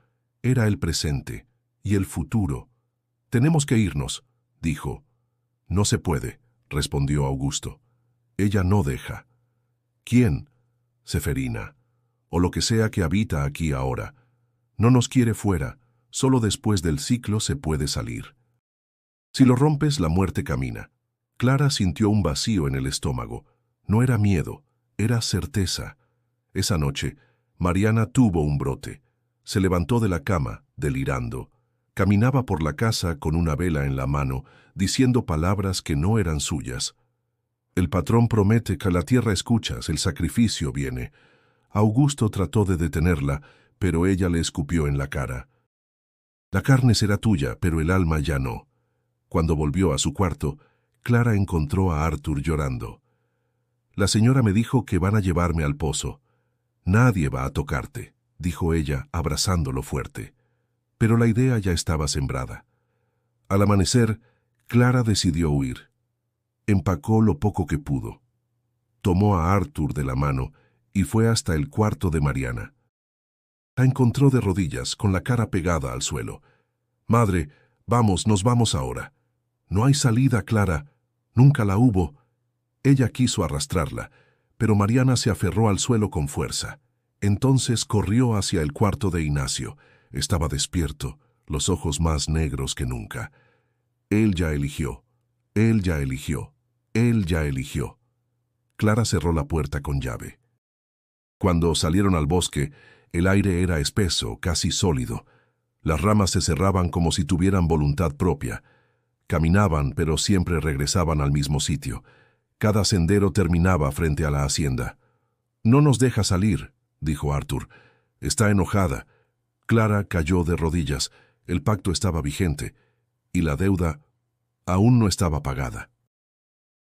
Era el presente y el futuro. «Tenemos que irnos», dijo. «No se puede», respondió Augusto. «Ella no deja». «¿Quién?» «Ceferina, o lo que sea que habita aquí ahora. No nos quiere fuera, solo después del ciclo se puede salir. Si lo rompes, la muerte camina». Clara sintió un vacío en el estómago. No era miedo, era certeza. Esa noche, Mariana tuvo un brote. Se levantó de la cama, delirando. Caminaba por la casa con una vela en la mano, diciendo palabras que no eran suyas. «El patrón promete que la tierra escuchas, el sacrificio viene». Augusto trató de detenerla, pero ella le escupió en la cara. «La carne será tuya, pero el alma ya no». Cuando volvió a su cuarto, Clara encontró a Arthur llorando. «La señora me dijo que van a llevarme al pozo». «Nadie va a tocarte», dijo ella, abrazándolo fuerte. Pero la idea ya estaba sembrada. Al amanecer, Clara decidió huir. Empacó lo poco que pudo. Tomó a Arthur de la mano y fue hasta el cuarto de Mariana. La encontró de rodillas, con la cara pegada al suelo. «Madre, vamos, nos vamos ahora». «No hay salida, Clara. Nunca la hubo». Ella quiso arrastrarla, pero Mariana se aferró al suelo con fuerza. Entonces corrió hacia el cuarto de Ignacio. Estaba despierto, los ojos más negros que nunca. Él ya eligió, él ya eligió, él ya eligió. Clara cerró la puerta con llave. Cuando salieron al bosque, el aire era espeso, casi sólido. Las ramas se cerraban como si tuvieran voluntad propia. Caminaban, pero siempre regresaban al mismo sitio. Cada sendero terminaba frente a la hacienda. «No nos deja salir», dijo Arthur. «Está enojada». Clara cayó de rodillas. El pacto estaba vigente, y la deuda aún no estaba pagada.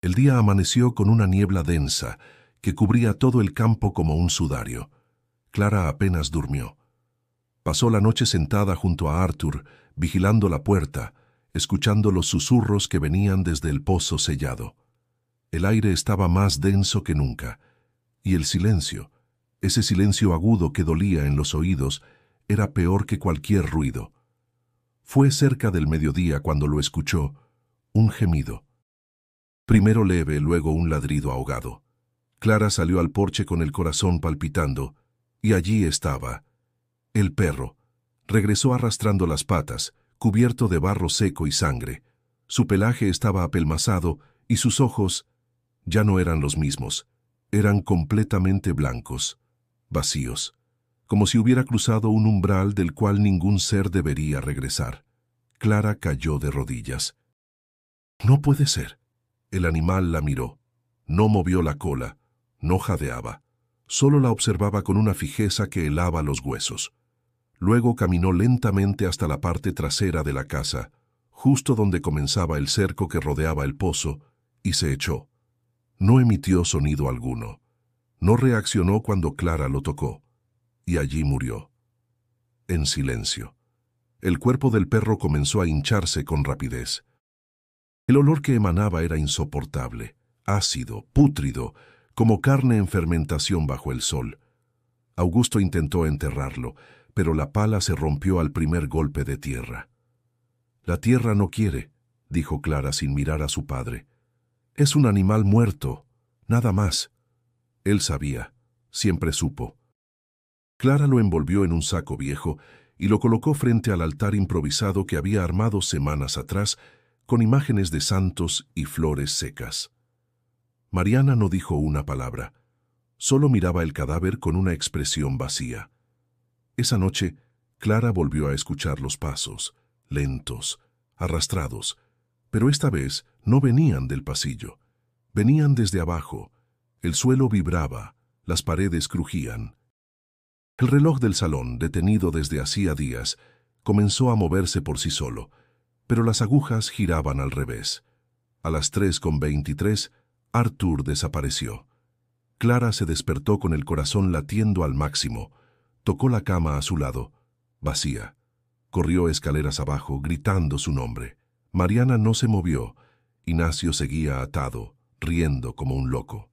El día amaneció con una niebla densa que cubría todo el campo como un sudario. Clara apenas durmió. Pasó la noche sentada junto a Arthur, vigilando la puerta, escuchando los susurros que venían desde el pozo sellado. El aire estaba más denso que nunca, y el silencio, ese silencio agudo que dolía en los oídos, era peor que cualquier ruido. Fue cerca del mediodía cuando lo escuchó, un gemido. Primero leve, luego un ladrido ahogado. Clara salió al porche con el corazón palpitando, y allí estaba. El perro. Regresó arrastrando las patas, cubierto de barro seco y sangre. Su pelaje estaba apelmazado y sus ojos ya no eran los mismos. Eran completamente blancos, vacíos, como si hubiera cruzado un umbral del cual ningún ser debería regresar. Clara cayó de rodillas. «No puede ser». El animal la miró. No movió la cola, no jadeaba. Solo la observaba con una fijeza que helaba los huesos. Luego caminó lentamente hasta la parte trasera de la casa, justo donde comenzaba el cerco que rodeaba el pozo, y se echó. No emitió sonido alguno. No reaccionó cuando Clara lo tocó, y allí murió. En silencio. El cuerpo del perro comenzó a hincharse con rapidez. El olor que emanaba era insoportable, ácido, pútrido, como carne en fermentación bajo el sol. Augusto intentó enterrarlo, pero la pala se rompió al primer golpe de tierra. «La tierra no quiere», dijo Clara sin mirar a su padre. «Es un animal muerto, nada más». Él sabía, siempre supo. Clara lo envolvió en un saco viejo y lo colocó frente al altar improvisado que había armado semanas atrás con imágenes de santos y flores secas. Mariana no dijo una palabra, solo miraba el cadáver con una expresión vacía. Esa noche, Clara volvió a escuchar los pasos, lentos, arrastrados, pero esta vez no venían del pasillo. Venían desde abajo. El suelo vibraba, las paredes crujían. El reloj del salón, detenido desde hacía días, comenzó a moverse por sí solo, pero las agujas giraban al revés. A las 3:23, Arthur desapareció. Clara se despertó con el corazón latiendo al máximo. Tocó la cama a su lado, vacía. Corrió escaleras abajo, gritando su nombre. Mariana no se movió. Ignacio seguía atado, riendo como un loco.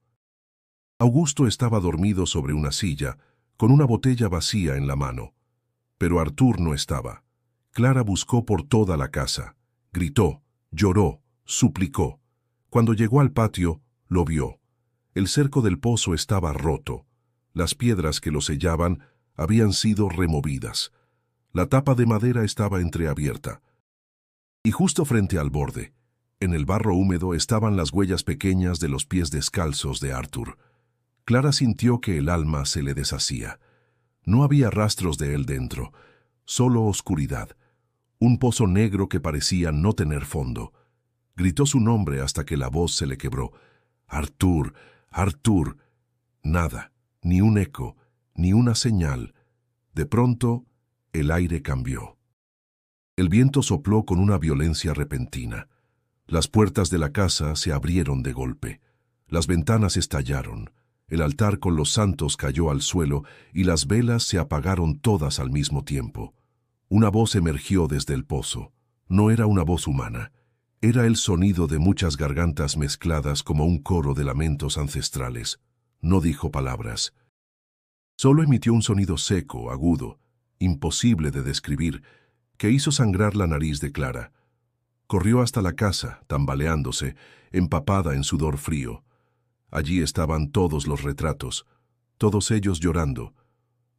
Augusto estaba dormido sobre una silla, con una botella vacía en la mano. Pero Artur no estaba. Clara buscó por toda la casa. Gritó, lloró, suplicó. Cuando llegó al patio, lo vio. El cerco del pozo estaba roto. Las piedras que lo sellaban habían sido removidas. La tapa de madera estaba entreabierta. Y justo frente al borde, en el barro húmedo, estaban las huellas pequeñas de los pies descalzos de Artur. Clara sintió que el alma se le deshacía. No había rastros de él dentro, solo oscuridad. Un pozo negro que parecía no tener fondo. Gritó su nombre hasta que la voz se le quebró. «Artur, Artur». Nada, ni un eco, ni una señal. De pronto, el aire cambió. El viento sopló con una violencia repentina. Las puertas de la casa se abrieron de golpe. Las ventanas estallaron. El altar con los santos cayó al suelo y las velas se apagaron todas al mismo tiempo. Una voz emergió desde el pozo. No era una voz humana. Era el sonido de muchas gargantas mezcladas como un coro de lamentos ancestrales. No dijo palabras. Solo emitió un sonido seco, agudo, imposible de describir, que hizo sangrar la nariz de Clara. Corrió hasta la casa, tambaleándose, empapada en sudor frío. Allí estaban todos los retratos, todos ellos llorando.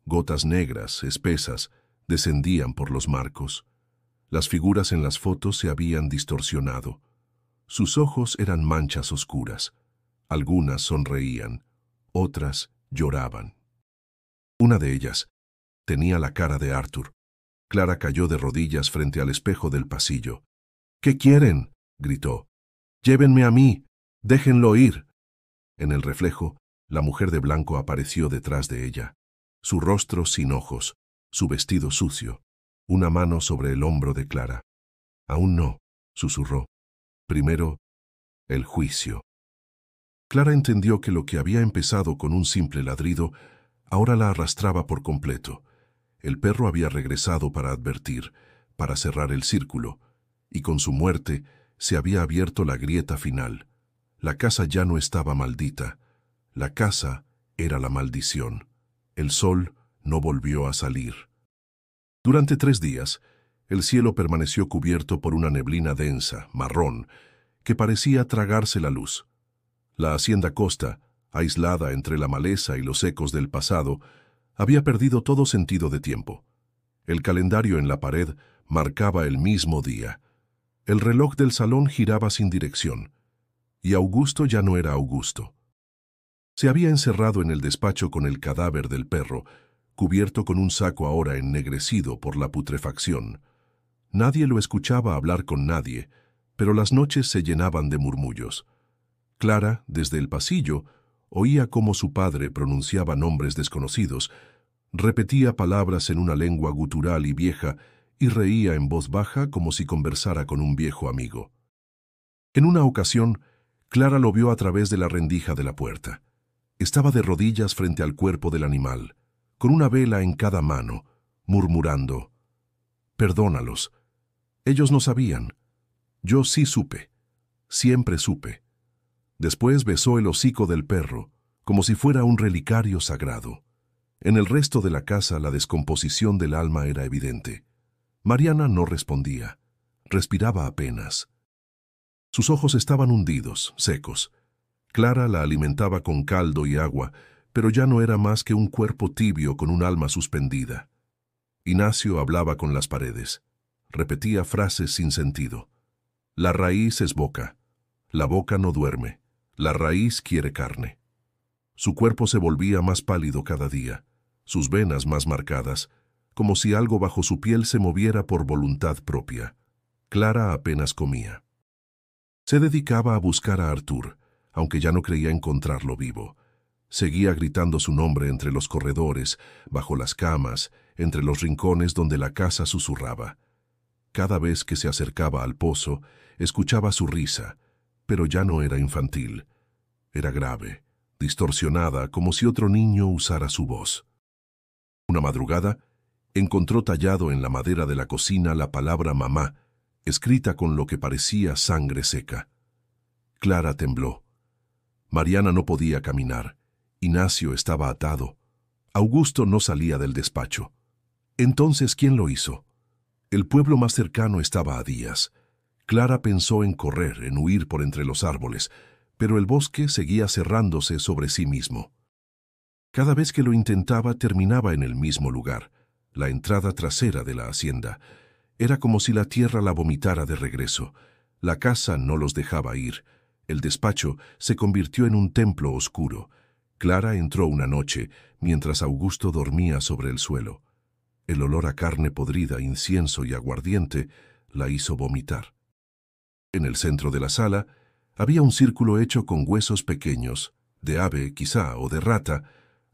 Gotas negras, espesas, descendían por los marcos. Las figuras en las fotos se habían distorsionado. Sus ojos eran manchas oscuras. Algunas sonreían, otras lloraban. Una de ellas tenía la cara de Artur. Clara cayó de rodillas frente al espejo del pasillo. «¿Qué quieren?», gritó. «Llévenme a mí. Déjenlo ir». En el reflejo, la mujer de blanco apareció detrás de ella. Su rostro sin ojos, su vestido sucio, una mano sobre el hombro de Clara. «Aún no», susurró. «Primero, el juicio». Clara entendió que lo que había empezado con un simple ladrido ahora la arrastraba por completo. El perro había regresado para advertir, para cerrar el círculo, y con su muerte se había abierto la grieta final. La casa ya no estaba maldita. La casa era la maldición. El sol no volvió a salir. Durante 3 días, el cielo permaneció cubierto por una neblina densa, marrón, que parecía tragarse la luz. La hacienda Costa, aislada entre la maleza y los ecos del pasado, había perdido todo sentido de tiempo. El calendario en la pared marcaba el mismo día. El reloj del salón giraba sin dirección, y Augusto ya no era Augusto. Se había encerrado en el despacho con el cadáver del perro, cubierto con un saco ahora ennegrecido por la putrefacción. Nadie lo escuchaba hablar con nadie, pero las noches se llenaban de murmullos. Clara, desde el pasillo, oía cómo su padre pronunciaba nombres desconocidos, repetía palabras en una lengua gutural y vieja y reía en voz baja como si conversara con un viejo amigo. En una ocasión, Clara lo vio a través de la rendija de la puerta. Estaba de rodillas frente al cuerpo del animal, con una vela en cada mano, murmurando: «Perdónalos. Ellos no sabían. Yo sí supe. Siempre supe». Después besó el hocico del perro, como si fuera un relicario sagrado. En el resto de la casa la descomposición del alma era evidente. Mariana no respondía. Respiraba apenas. Sus ojos estaban hundidos, secos. Clara la alimentaba con caldo y agua, pero ya no era más que un cuerpo tibio con un alma suspendida. Ignacio hablaba con las paredes. Repetía frases sin sentido. La raíz es boca. La boca no duerme. La raíz quiere carne. Su cuerpo se volvía más pálido cada día, sus venas más marcadas, como si algo bajo su piel se moviera por voluntad propia. Clara apenas comía. Se dedicaba a buscar a Artur, aunque ya no creía encontrarlo vivo. Seguía gritando su nombre entre los corredores, bajo las camas, entre los rincones donde la casa susurraba. Cada vez que se acercaba al pozo, escuchaba su risa, pero ya no era infantil. Era grave, distorsionada, como si otro niño usara su voz. Una madrugada, encontró tallado en la madera de la cocina la palabra mamá, escrita con lo que parecía sangre seca. Clara tembló. Mariana no podía caminar. Ignacio estaba atado. Augusto no salía del despacho. Entonces, ¿quién lo hizo? El pueblo más cercano estaba a días. Clara pensó en correr, en huir por entre los árboles, pero el bosque seguía cerrándose sobre sí mismo. Cada vez que lo intentaba, terminaba en el mismo lugar, la entrada trasera de la hacienda. Era como si la tierra la vomitara de regreso. La casa no los dejaba ir. El despacho se convirtió en un templo oscuro. Clara entró una noche, mientras Augusto dormía sobre el suelo. El olor a carne podrida, incienso y aguardiente la hizo vomitar. En el centro de la sala había un círculo hecho con huesos pequeños, de ave quizá o de rata,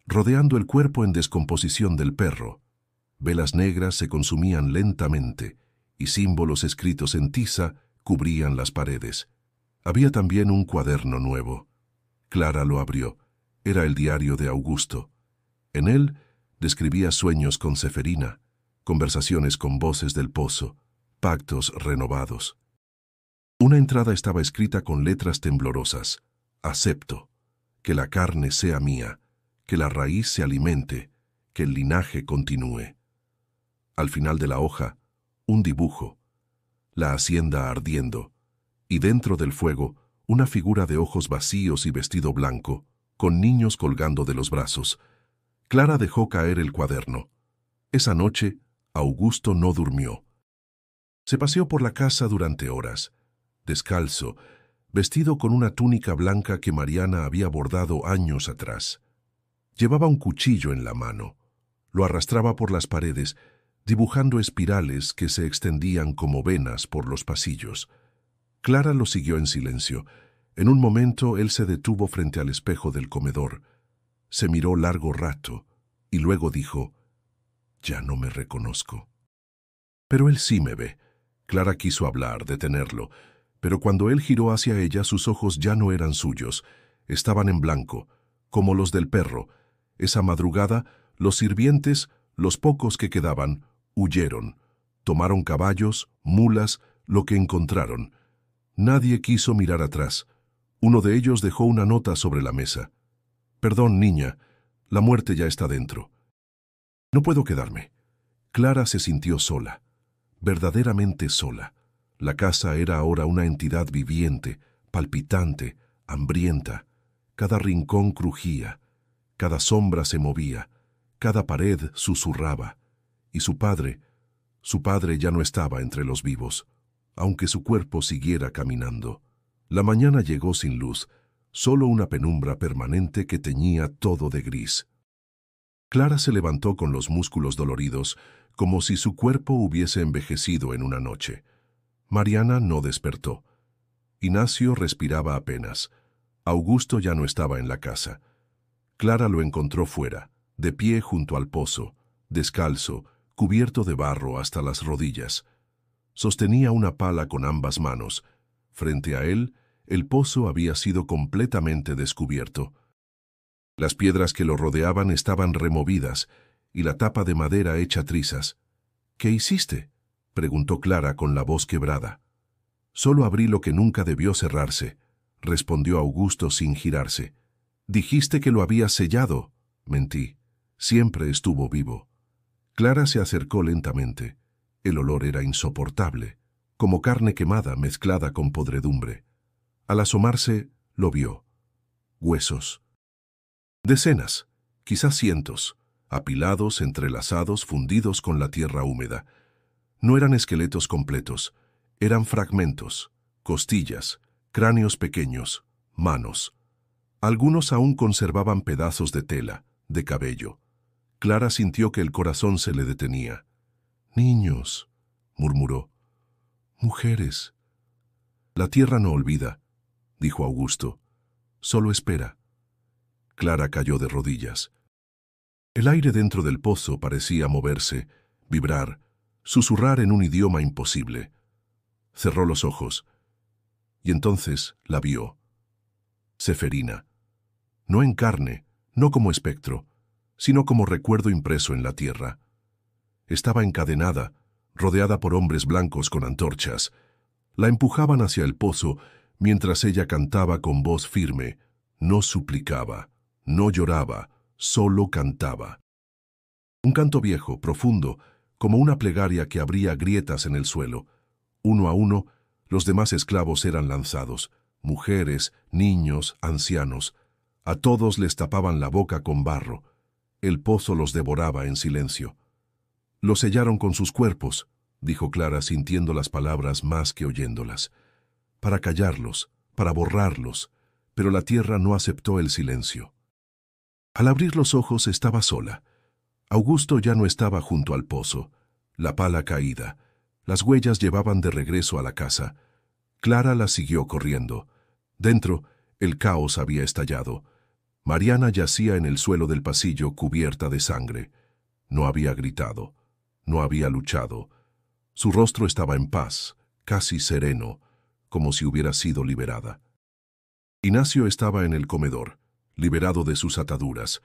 rodeando el cuerpo en descomposición del perro. Velas negras se consumían lentamente y símbolos escritos en tiza cubrían las paredes. Había también un cuaderno nuevo. Clara lo abrió. Era el diario de Augusto. En él describía sueños con Ceferina, conversaciones con voces del pozo, pactos renovados. Una entrada estaba escrita con letras temblorosas. Acepto. Que la carne sea mía, que la raíz se alimente, que el linaje continúe. Al final de la hoja, un dibujo. La hacienda ardiendo, y dentro del fuego, una figura de ojos vacíos y vestido blanco, con niños colgando de los brazos. Clara dejó caer el cuaderno. Esa noche, Augusto no durmió. Se paseó por la casa durante horas, descalzo, vestido con una túnica blanca que Mariana había bordado años atrás. Llevaba un cuchillo en la mano. Lo arrastraba por las paredes, dibujando espirales que se extendían como venas por los pasillos. Clara lo siguió en silencio. En un momento él se detuvo frente al espejo del comedor. Se miró largo rato y luego dijo: «Ya no me reconozco». «Pero él sí me ve». Clara quiso hablar, detenerlo, pero cuando él giró hacia ella, sus ojos ya no eran suyos. Estaban en blanco, como los del perro. Esa madrugada, los sirvientes, los pocos que quedaban, huyeron. Tomaron caballos, mulas, lo que encontraron. Nadie quiso mirar atrás. Uno de ellos dejó una nota sobre la mesa. «Perdón, niña, la muerte ya está dentro. No puedo quedarme». Clara se sintió sola, verdaderamente sola. La casa era ahora una entidad viviente, palpitante, hambrienta. Cada rincón crujía, cada sombra se movía, cada pared susurraba. Y su padre ya no estaba entre los vivos, aunque su cuerpo siguiera caminando. La mañana llegó sin luz, solo una penumbra permanente que teñía todo de gris. Clara se levantó con los músculos doloridos, como si su cuerpo hubiese envejecido en una noche. Mariana no despertó. Ignacio respiraba apenas. Augusto ya no estaba en la casa. Clara lo encontró fuera, de pie junto al pozo, descalzo, cubierto de barro hasta las rodillas. Sostenía una pala con ambas manos. Frente a él, el pozo había sido completamente descubierto. Las piedras que lo rodeaban estaban removidas y la tapa de madera hecha trizas. «¿Qué hiciste?», preguntó Clara con la voz quebrada. «Solo abrí lo que nunca debió cerrarse», respondió Augusto sin girarse. «Dijiste que lo habías sellado». «Mentí. Siempre estuvo vivo». Clara se acercó lentamente. El olor era insoportable, como carne quemada mezclada con podredumbre. Al asomarse, lo vio. Huesos. Decenas, quizás cientos, apilados, entrelazados, fundidos con la tierra húmeda. No eran esqueletos completos, eran fragmentos, costillas, cráneos pequeños, manos. Algunos aún conservaban pedazos de tela, de cabello. Clara sintió que el corazón se le detenía. «Niños», murmuró. «Mujeres». «La tierra no olvida», dijo Augusto. «Solo espera». Clara cayó de rodillas. El aire dentro del pozo parecía moverse, vibrar, susurrar en un idioma imposible. Cerró los ojos. Y entonces la vio. Ceferina. No en carne, no como espectro, sino como recuerdo impreso en la tierra. Estaba encadenada, rodeada por hombres blancos con antorchas. La empujaban hacia el pozo, mientras ella cantaba con voz firme. No suplicaba, no lloraba, solo cantaba. Un canto viejo, profundo, como una plegaria que abría grietas en el suelo. Uno a uno, los demás esclavos eran lanzados, mujeres, niños, ancianos. A todos les tapaban la boca con barro. El pozo los devoraba en silencio. «Los sellaron con sus cuerpos», dijo Clara sintiendo las palabras más que oyéndolas. «Para callarlos, para borrarlos», pero la tierra no aceptó el silencio. Al abrir los ojos estaba sola. Augusto ya no estaba junto al pozo, la pala caída. Las huellas llevaban de regreso a la casa. Clara la siguió corriendo. Dentro, el caos había estallado. Mariana yacía en el suelo del pasillo cubierta de sangre. No había gritado, no había luchado. Su rostro estaba en paz, casi sereno, como si hubiera sido liberada. Ignacio estaba en el comedor, liberado de sus ataduras,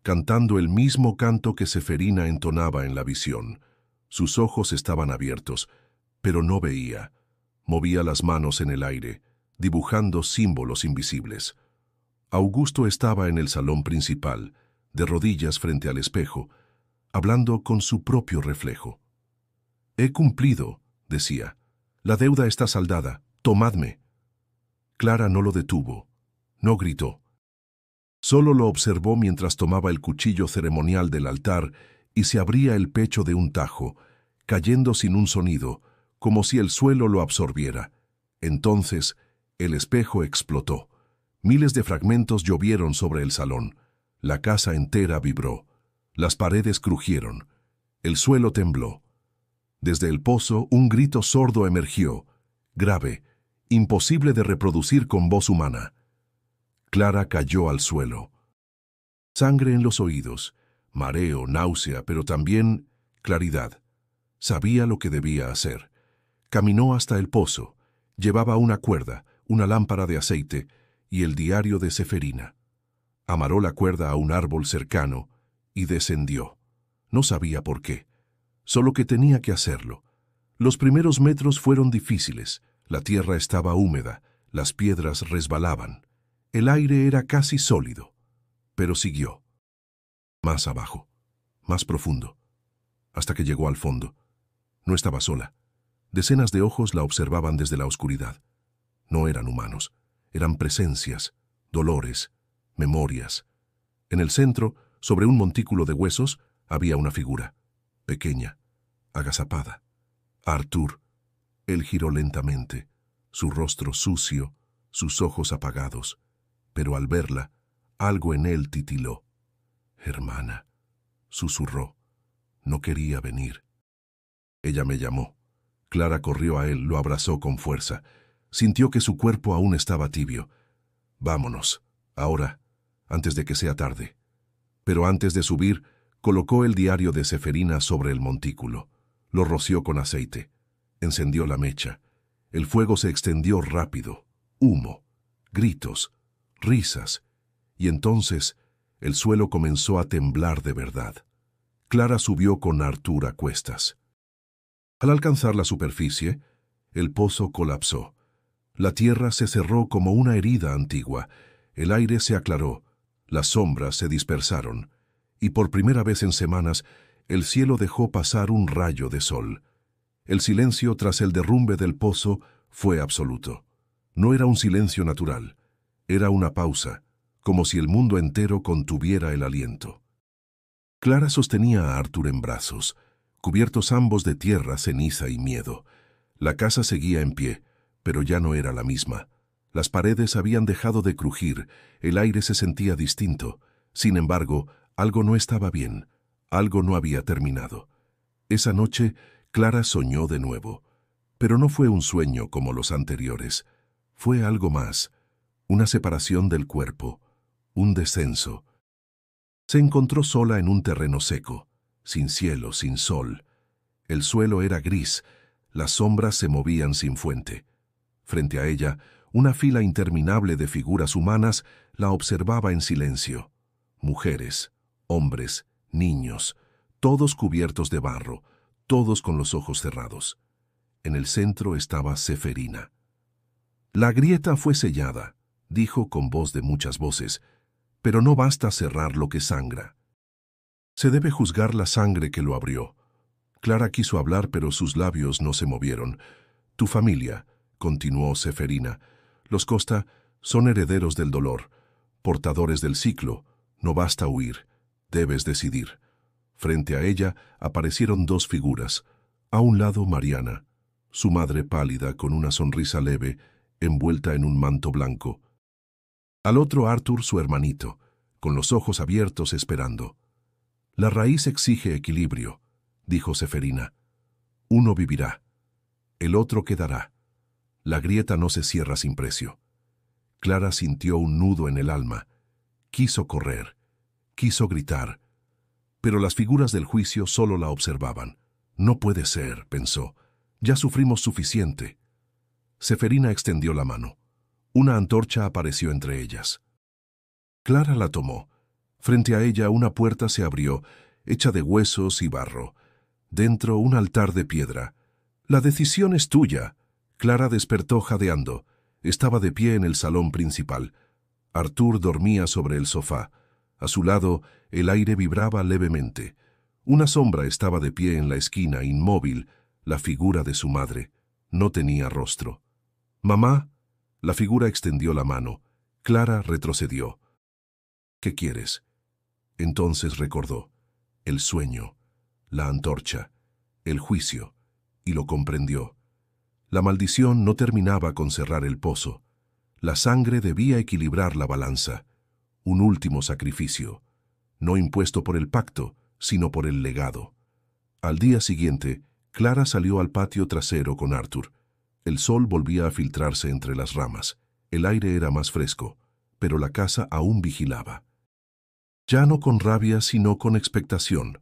cantando el mismo canto que Ceferina entonaba en la visión. Sus ojos estaban abiertos, pero no veía. Movía las manos en el aire, dibujando símbolos invisibles. Augusto estaba en el salón principal, de rodillas frente al espejo, hablando con su propio reflejo. «He cumplido», decía. «La deuda está saldada. Tomadme». Clara no lo detuvo, no gritó. Solo lo observó mientras tomaba el cuchillo ceremonial del altar y se abría el pecho de un tajo, cayendo sin un sonido, como si el suelo lo absorbiera. Entonces, el espejo explotó. Miles de fragmentos llovieron sobre el salón. La casa entera vibró. Las paredes crujieron. El suelo tembló. Desde el pozo, un grito sordo emergió, grave, imposible de reproducir con voz humana. Clara cayó al suelo. Sangre en los oídos, mareo, náusea, pero también claridad. Sabía lo que debía hacer. Caminó hasta el pozo. Llevaba una cuerda, una lámpara de aceite y el diario de Ceferina. Amarró la cuerda a un árbol cercano y descendió. No sabía por qué, solo que tenía que hacerlo. Los primeros metros fueron difíciles. La tierra estaba húmeda, las piedras resbalaban. El aire era casi sólido, pero siguió. Más abajo, más profundo, hasta que llegó al fondo. No estaba sola. Decenas de ojos la observaban desde la oscuridad. No eran humanos, eran presencias, dolores, memorias. En el centro, sobre un montículo de huesos, había una figura, pequeña, agazapada. Artur. Él giró lentamente, su rostro sucio, sus ojos apagados. Pero al verla, algo en él titiló. «Hermana», susurró. «No quería venir». Ella me llamó. Clara corrió a él, lo abrazó con fuerza. Sintió que su cuerpo aún estaba tibio. «Vámonos, ahora, antes de que sea tarde». Pero antes de subir, colocó el diario de Ceferina sobre el montículo. Lo roció con aceite. Encendió la mecha. El fuego se extendió rápido. Humo, gritos, risas. Y entonces el suelo comenzó a temblar de verdad. Clara subió con Artur a cuestas. Al alcanzar la superficie, el pozo colapsó. La tierra se cerró como una herida antigua. El aire se aclaró. Las sombras se dispersaron. Y por primera vez en semanas, el cielo dejó pasar un rayo de sol. El silencio tras el derrumbe del pozo fue absoluto. No era un silencio natural. Era una pausa, como si el mundo entero contuviera el aliento. Clara sostenía a Artur en brazos, cubiertos ambos de tierra, ceniza y miedo. La casa seguía en pie, pero ya no era la misma. Las paredes habían dejado de crujir, el aire se sentía distinto. Sin embargo, algo no estaba bien, algo no había terminado. Esa noche, Clara soñó de nuevo, pero no fue un sueño como los anteriores. Fue algo más, una separación del cuerpo, un descenso. Se encontró sola en un terreno seco, sin cielo, sin sol. El suelo era gris, las sombras se movían sin fuente. Frente a ella, una fila interminable de figuras humanas la observaba en silencio. Mujeres, hombres, niños, todos cubiertos de barro, todos con los ojos cerrados. En el centro estaba Ceferina. «La grieta fue sellada», dijo con voz de muchas voces, «pero no basta cerrar lo que sangra». Se debe juzgar la sangre que lo abrió. Clara quiso hablar, pero sus labios no se movieron. Tu familia, continuó Ceferina, los Costa son herederos del dolor, portadores del ciclo. No basta huir, debes decidir. Frente a ella aparecieron dos figuras. A un lado Mariana, su madre pálida con una sonrisa leve, envuelta en un manto blanco. Al otro Arthur, su hermanito, con los ojos abiertos esperando. La raíz exige equilibrio, dijo Ceferina. Uno vivirá, el otro quedará. La grieta no se cierra sin precio. Clara sintió un nudo en el alma. Quiso correr, quiso gritar, pero las figuras del juicio solo la observaban. No puede ser, pensó. Ya sufrimos suficiente. Ceferina extendió la mano. Una antorcha apareció entre ellas. Clara la tomó. Frente a ella una puerta se abrió, hecha de huesos y barro. Dentro un altar de piedra. La decisión es tuya. Clara despertó jadeando. Estaba de pie en el salón principal. Arthur dormía sobre el sofá. A su lado, el aire vibraba levemente. Una sombra estaba de pie en la esquina, inmóvil, la figura de su madre. No tenía rostro. «Mamá». La figura extendió la mano. Clara retrocedió. «¿Qué quieres?». Entonces recordó. El sueño, la antorcha, el juicio, y lo comprendió. La maldición no terminaba con cerrar el pozo. La sangre debía equilibrar la balanza. Un último sacrificio, no impuesto por el pacto, sino por el legado. Al día siguiente, Clara salió al patio trasero con Arthur. El sol volvía a filtrarse entre las ramas. El aire era más fresco, pero la casa aún vigilaba. Ya no con rabia, sino con expectación.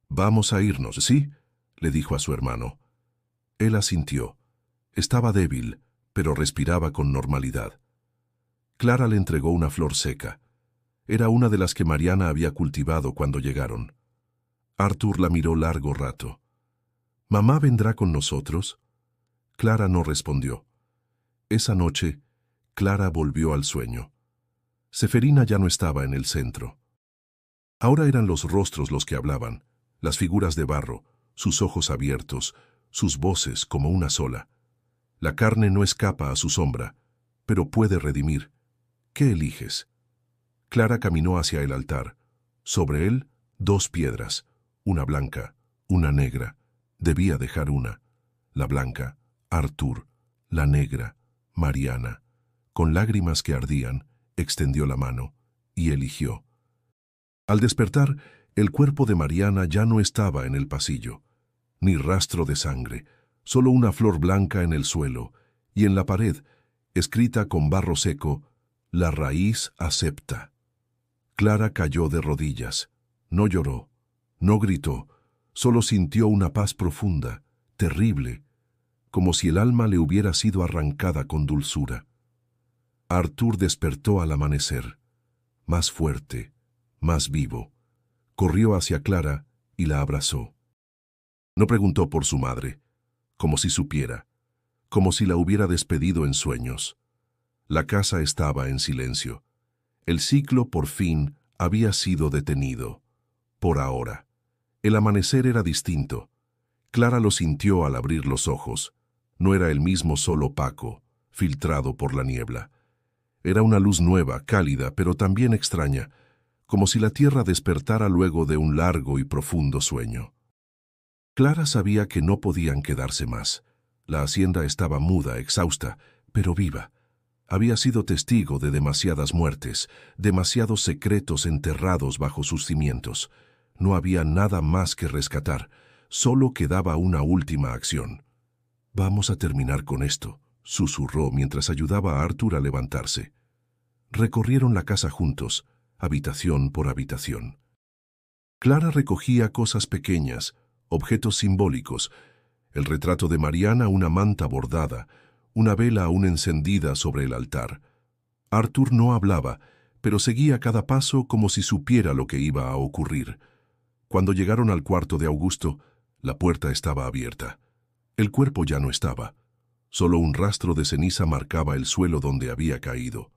«Vamos a irnos, ¿sí?», le dijo a su hermano. Él asintió. Estaba débil, pero respiraba con normalidad. Clara le entregó una flor seca. Era una de las que Mariana había cultivado cuando llegaron. Arthur la miró largo rato. «¿Mamá vendrá con nosotros?». Clara no respondió. Esa noche, Clara volvió al sueño. Ceferina ya no estaba en el centro. Ahora eran los rostros los que hablaban, las figuras de barro, sus ojos abiertos, sus voces como una sola. La carne no escapa a su sombra, pero puede redimir. ¿Qué eliges? Clara caminó hacia el altar. Sobre él, dos piedras, una blanca, una negra. Debía dejar una. La blanca, Arthur; la negra, Mariana. Con lágrimas que ardían, extendió la mano y eligió. Al despertar, el cuerpo de Mariana ya no estaba en el pasillo. Ni rastro de sangre, solo una flor blanca en el suelo, y en la pared, escrita con barro seco, «La raíz acepta». Clara cayó de rodillas. No lloró, no gritó, solo sintió una paz profunda, terrible, como si el alma le hubiera sido arrancada con dulzura. Arthur despertó al amanecer, más fuerte, más vivo. Corrió hacia Clara y la abrazó. No preguntó por su madre, como si supiera, como si la hubiera despedido en sueños. La casa estaba en silencio. El ciclo, por fin, había sido detenido. Por ahora. El amanecer era distinto. Clara lo sintió al abrir los ojos. No era el mismo sol opaco, filtrado por la niebla. Era una luz nueva, cálida, pero también extraña, como si la tierra despertara luego de un largo y profundo sueño. Clara sabía que no podían quedarse más. La hacienda estaba muda, exhausta, pero viva. Había sido testigo de demasiadas muertes, demasiados secretos enterrados bajo sus cimientos. No había nada más que rescatar, solo quedaba una última acción. «Vamos a terminar con esto», susurró mientras ayudaba a Arthur a levantarse. Recorrieron la casa juntos, habitación por habitación. Clara recogía cosas pequeñas, objetos simbólicos, el retrato de Mariana, una manta bordada, una vela aún encendida sobre el altar. Arthur no hablaba, pero seguía cada paso como si supiera lo que iba a ocurrir. Cuando llegaron al cuarto de Augusto, la puerta estaba abierta. El cuerpo ya no estaba. Solo un rastro de ceniza marcaba el suelo donde había caído.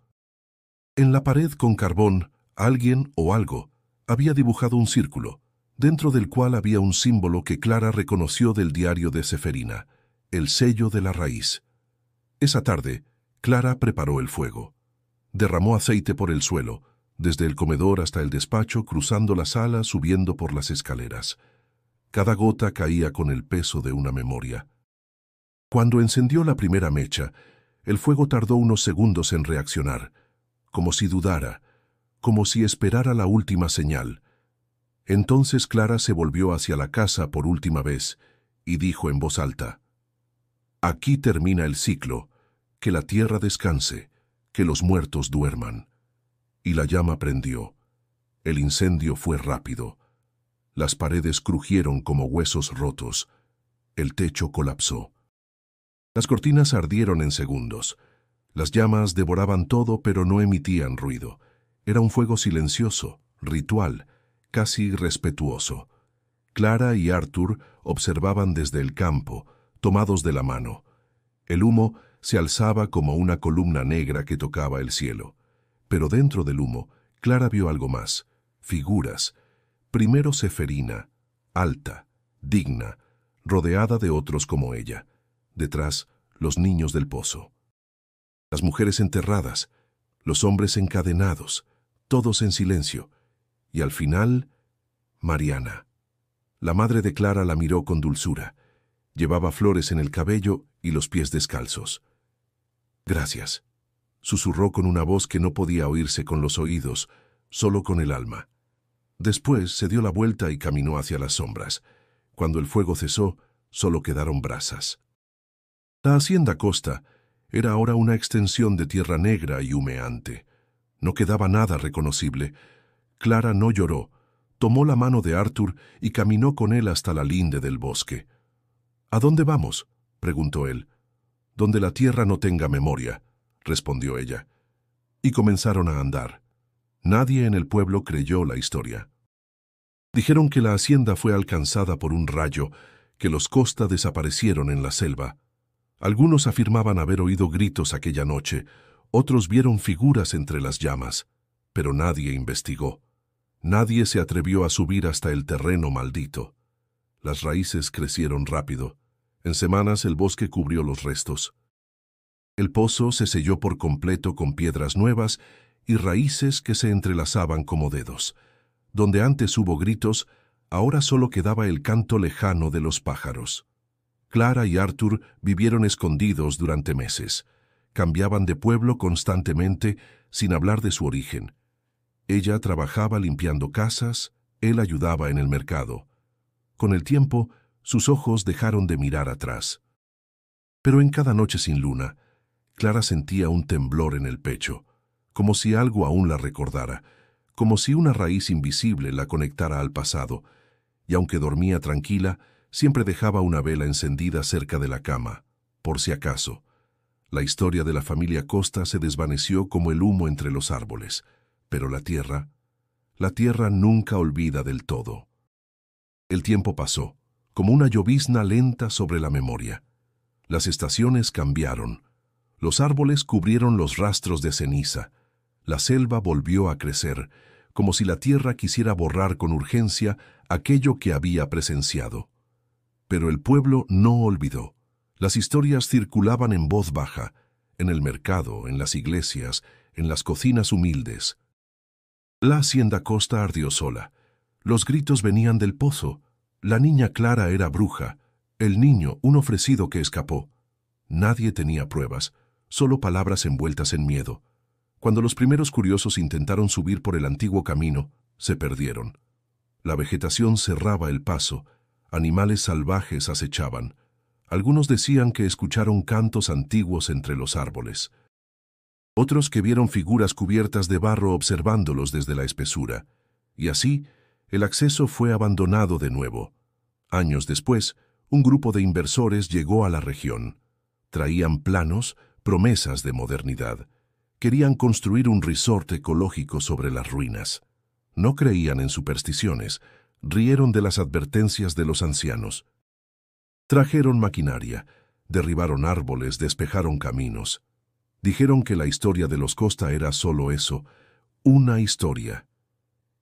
En la pared con carbón, alguien o algo había dibujado un círculo. dentro del cual había un símbolo que Clara reconoció del diario de Ceferina, el sello de la raíz. Esa tarde, Clara preparó el fuego. Derramó aceite por el suelo, desde el comedor hasta el despacho, cruzando la sala, subiendo por las escaleras. Cada gota caía con el peso de una memoria. Cuando encendió la primera mecha, el fuego tardó unos segundos en reaccionar, como si dudara, como si esperara la última señal. Entonces Clara se volvió hacia la casa por última vez y dijo en voz alta: «Aquí termina el ciclo, que la tierra descanse, que los muertos duerman». Y la llama prendió. El incendio fue rápido. Las paredes crujieron como huesos rotos. El techo colapsó. Las cortinas ardieron en segundos. Las llamas devoraban todo, pero no emitían ruido. Era un fuego silencioso, ritual, casi respetuoso. Clara y Arthur observaban desde el campo, tomados de la mano. El humo se alzaba como una columna negra que tocaba el cielo. Pero dentro del humo, Clara vio algo más: figuras. Primero Ceferina, alta, digna, rodeada de otros como ella. Detrás, los niños del pozo. Las mujeres enterradas, los hombres encadenados, todos en silencio. Y al final, Mariana. La madre de Clara la miró con dulzura. Llevaba flores en el cabello y los pies descalzos. «Gracias», susurró con una voz que no podía oírse con los oídos, solo con el alma. Después se dio la vuelta y caminó hacia las sombras. Cuando el fuego cesó, solo quedaron brasas. La hacienda Costa era ahora una extensión de tierra negra y humeante. No quedaba nada reconocible. Clara no lloró. Tomó la mano de Arthur y caminó con él hasta la linde del bosque. «¿A dónde vamos?», preguntó él. «Donde la tierra no tenga memoria», respondió ella. Y comenzaron a andar. Nadie en el pueblo creyó la historia. Dijeron que la hacienda fue alcanzada por un rayo, que los Costa desaparecieron en la selva. Algunos afirmaban haber oído gritos aquella noche, otros vieron figuras entre las llamas, pero nadie investigó. Nadie se atrevió a subir hasta el terreno maldito. Las raíces crecieron rápido. En semanas el bosque cubrió los restos. El pozo se selló por completo con piedras nuevas y raíces que se entrelazaban como dedos. Donde antes hubo gritos, ahora solo quedaba el canto lejano de los pájaros. Clara y Arthur vivieron escondidos durante meses. Cambiaban de pueblo constantemente, sin hablar de su origen. Ella trabajaba limpiando casas, él ayudaba en el mercado. Con el tiempo, sus ojos dejaron de mirar atrás. Pero en cada noche sin luna, Clara sentía un temblor en el pecho, como si algo aún la recordara, como si una raíz invisible la conectara al pasado, y aunque dormía tranquila, siempre dejaba una vela encendida cerca de la cama, por si acaso. La historia de la familia Costa se desvaneció como el humo entre los árboles, pero la tierra nunca olvida del todo. El tiempo pasó, como una llovizna lenta sobre la memoria. Las estaciones cambiaron. Los árboles cubrieron los rastros de ceniza. La selva volvió a crecer, como si la tierra quisiera borrar con urgencia aquello que había presenciado. Pero el pueblo no olvidó. Las historias circulaban en voz baja, en el mercado, en las iglesias, en las cocinas humildes. La hacienda Costa ardió sola. Los gritos venían del pozo. La niña Clara era bruja. El niño, un ofrecido que escapó. Nadie tenía pruebas, solo palabras envueltas en miedo. Cuando los primeros curiosos intentaron subir por el antiguo camino, se perdieron. La vegetación cerraba el paso. Animales salvajes acechaban. Algunos decían que escucharon cantos antiguos entre los árboles. Otros que vieron figuras cubiertas de barro observándolos desde la espesura. Y así, el acceso fue abandonado de nuevo. Años después, un grupo de inversores llegó a la región. Traían planos, promesas de modernidad. Querían construir un resort ecológico sobre las ruinas. No creían en supersticiones, rieron de las advertencias de los ancianos. Trajeron maquinaria, derribaron árboles, despejaron caminos. Dijeron que la historia de los Costa era solo eso, una historia.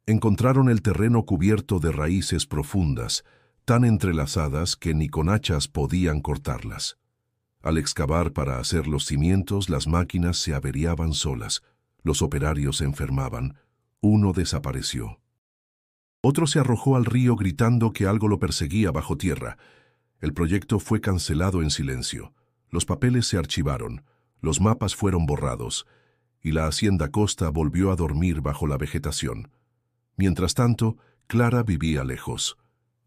Encontraron el terreno cubierto de raíces profundas, tan entrelazadas que ni con hachas podían cortarlas. Al excavar para hacer los cimientos, las máquinas se averiaban solas, los operarios se enfermaban, uno desapareció. Otro se arrojó al río gritando que algo lo perseguía bajo tierra. El proyecto fue cancelado en silencio. Los papeles se archivaron, los mapas fueron borrados, y la hacienda Costa volvió a dormir bajo la vegetación. Mientras tanto, Clara vivía lejos,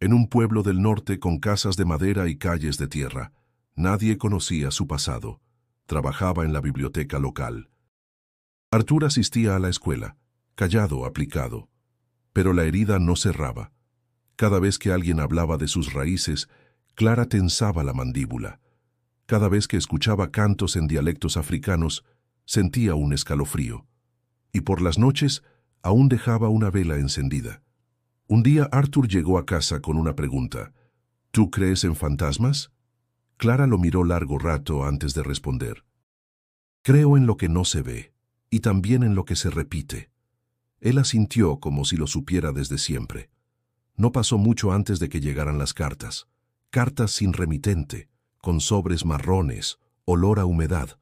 en un pueblo del norte con casas de madera y calles de tierra. Nadie conocía su pasado. Trabajaba en la biblioteca local. Artur asistía a la escuela, callado, aplicado. Pero la herida no cerraba. Cada vez que alguien hablaba de sus raíces, Clara tensaba la mandíbula. Cada vez que escuchaba cantos en dialectos africanos, sentía un escalofrío. Y por las noches, aún dejaba una vela encendida. Un día Artur llegó a casa con una pregunta. ¿Tú crees en fantasmas? Clara lo miró largo rato antes de responder. Creo en lo que no se ve, y también en lo que se repite. Él asintió como si lo supiera desde siempre. No pasó mucho antes de que llegaran las cartas. Cartas sin remitente, con sobres marrones, olor a humedad.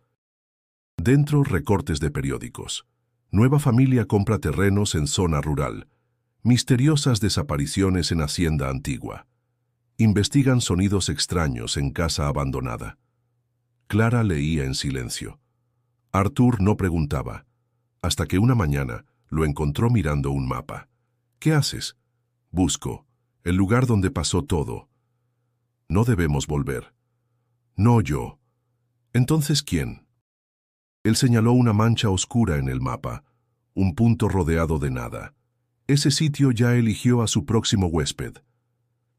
Dentro, recortes de periódicos. Nueva familia compra terrenos en zona rural. Misteriosas desapariciones en hacienda antigua. Investigan sonidos extraños en casa abandonada. Clara leía en silencio. Artur no preguntaba, hasta que una mañana lo encontró mirando un mapa. ¿Qué haces? Busco, el lugar donde pasó todo. No debemos volver. No yo. Entonces, ¿quién? Él señaló una mancha oscura en el mapa, un punto rodeado de nada. Ese sitio ya eligió a su próximo huésped.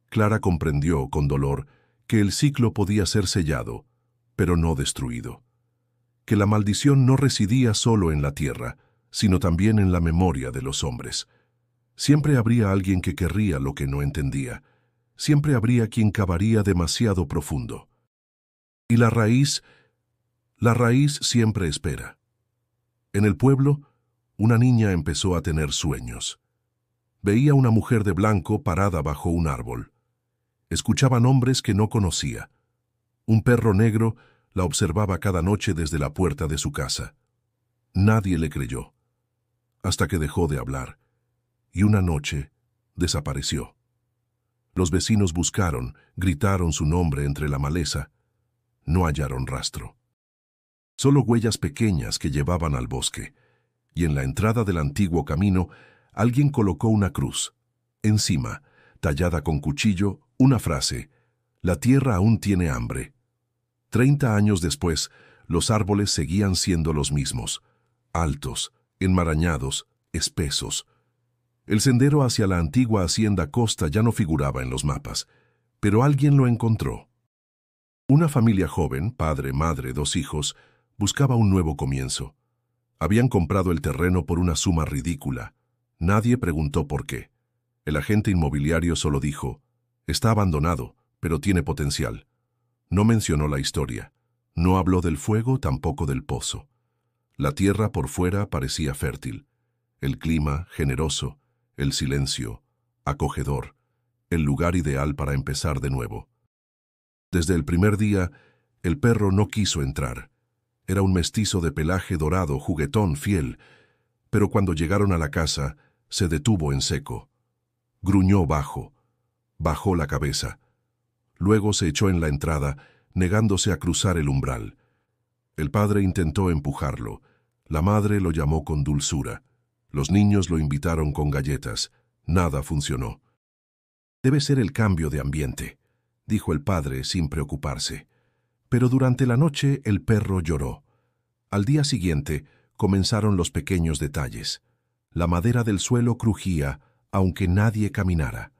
Clara comprendió, con dolor, que el ciclo podía ser sellado, pero no destruido. Que la maldición no residía solo en la tierra, sino también en la memoria de los hombres. Siempre habría alguien que querría lo que no entendía. Siempre habría quien cavaría demasiado profundo. Y la raíz siempre espera. En el pueblo, una niña empezó a tener sueños. Veía una mujer de blanco parada bajo un árbol. Escuchaba nombres que no conocía. Un perro negro la observaba cada noche desde la puerta de su casa. Nadie le creyó, hasta que dejó de hablar, y una noche desapareció. Los vecinos buscaron, gritaron su nombre entre la maleza. No hallaron rastro. Solo huellas pequeñas que llevaban al bosque, y en la entrada del antiguo camino, alguien colocó una cruz. Encima, tallada con cuchillo, una frase: «La tierra aún tiene hambre». 30 años después, los árboles seguían siendo los mismos, altos, enmarañados, espesos. El sendero hacia la antigua hacienda Costa ya no figuraba en los mapas, pero alguien lo encontró. Una familia joven, padre, madre, 2 hijos, buscaba un nuevo comienzo. Habían comprado el terreno por una suma ridícula. Nadie preguntó por qué. El agente inmobiliario solo dijo: «Está abandonado, pero tiene potencial». No mencionó la historia. No habló del fuego, tampoco del pozo. La tierra por fuera parecía fértil. El clima, generoso. El silencio, acogedor. El lugar ideal para empezar de nuevo. Desde el primer día, el perro no quiso entrar. Era un mestizo de pelaje dorado, juguetón, fiel. Pero cuando llegaron a la casa, se detuvo en seco. Gruñó bajo. Bajó la cabeza. Luego se echó en la entrada, negándose a cruzar el umbral. El padre intentó empujarlo. La madre lo llamó con dulzura. Los niños lo invitaron con galletas. Nada funcionó. «Debe ser el cambio de ambiente», dijo el padre sin preocuparse. Pero durante la noche el perro lloró. Al día siguiente comenzaron los pequeños detalles. La madera del suelo crujía, aunque nadie caminara.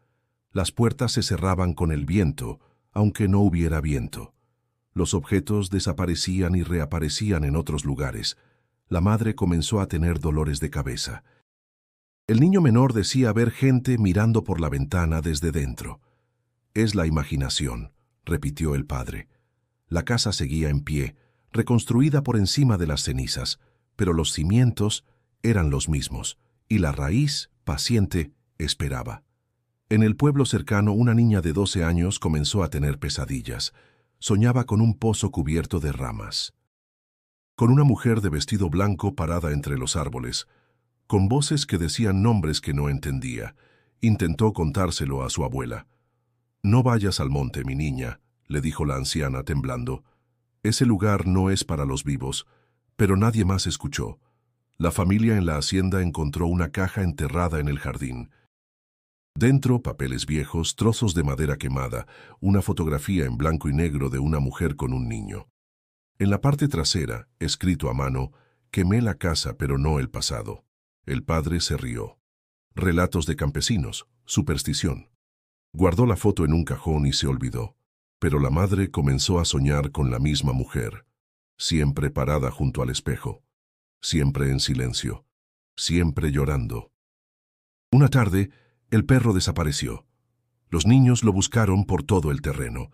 Las puertas se cerraban con el viento, aunque no hubiera viento. Los objetos desaparecían y reaparecían en otros lugares. La madre comenzó a tener dolores de cabeza. El niño menor decía ver gente mirando por la ventana desde dentro. «Es la imaginación», repitió el padre. La casa seguía en pie, reconstruida por encima de las cenizas, pero los cimientos eran los mismos, y la raíz paciente, esperaba. En el pueblo cercano, una niña de 12 años comenzó a tener pesadillas. Soñaba con un pozo cubierto de ramas, con una mujer de vestido blanco parada entre los árboles, con voces que decían nombres que no entendía. Intentó contárselo a su abuela. «No vayas al monte, mi niña», le dijo la anciana temblando. «Ese lugar no es para los vivos». Pero nadie más escuchó. La familia en la hacienda encontró una caja enterrada en el jardín. Dentro, papeles viejos, trozos de madera quemada, una fotografía en blanco y negro de una mujer con un niño. En la parte trasera, escrito a mano, «Quemé la casa, pero no el pasado». El padre se rió. Relatos de campesinos, superstición. Guardó la foto en un cajón y se olvidó. Pero la madre comenzó a soñar con la misma mujer, siempre parada junto al espejo, siempre en silencio, siempre llorando. Una tarde, el perro desapareció. Los niños lo buscaron por todo el terreno.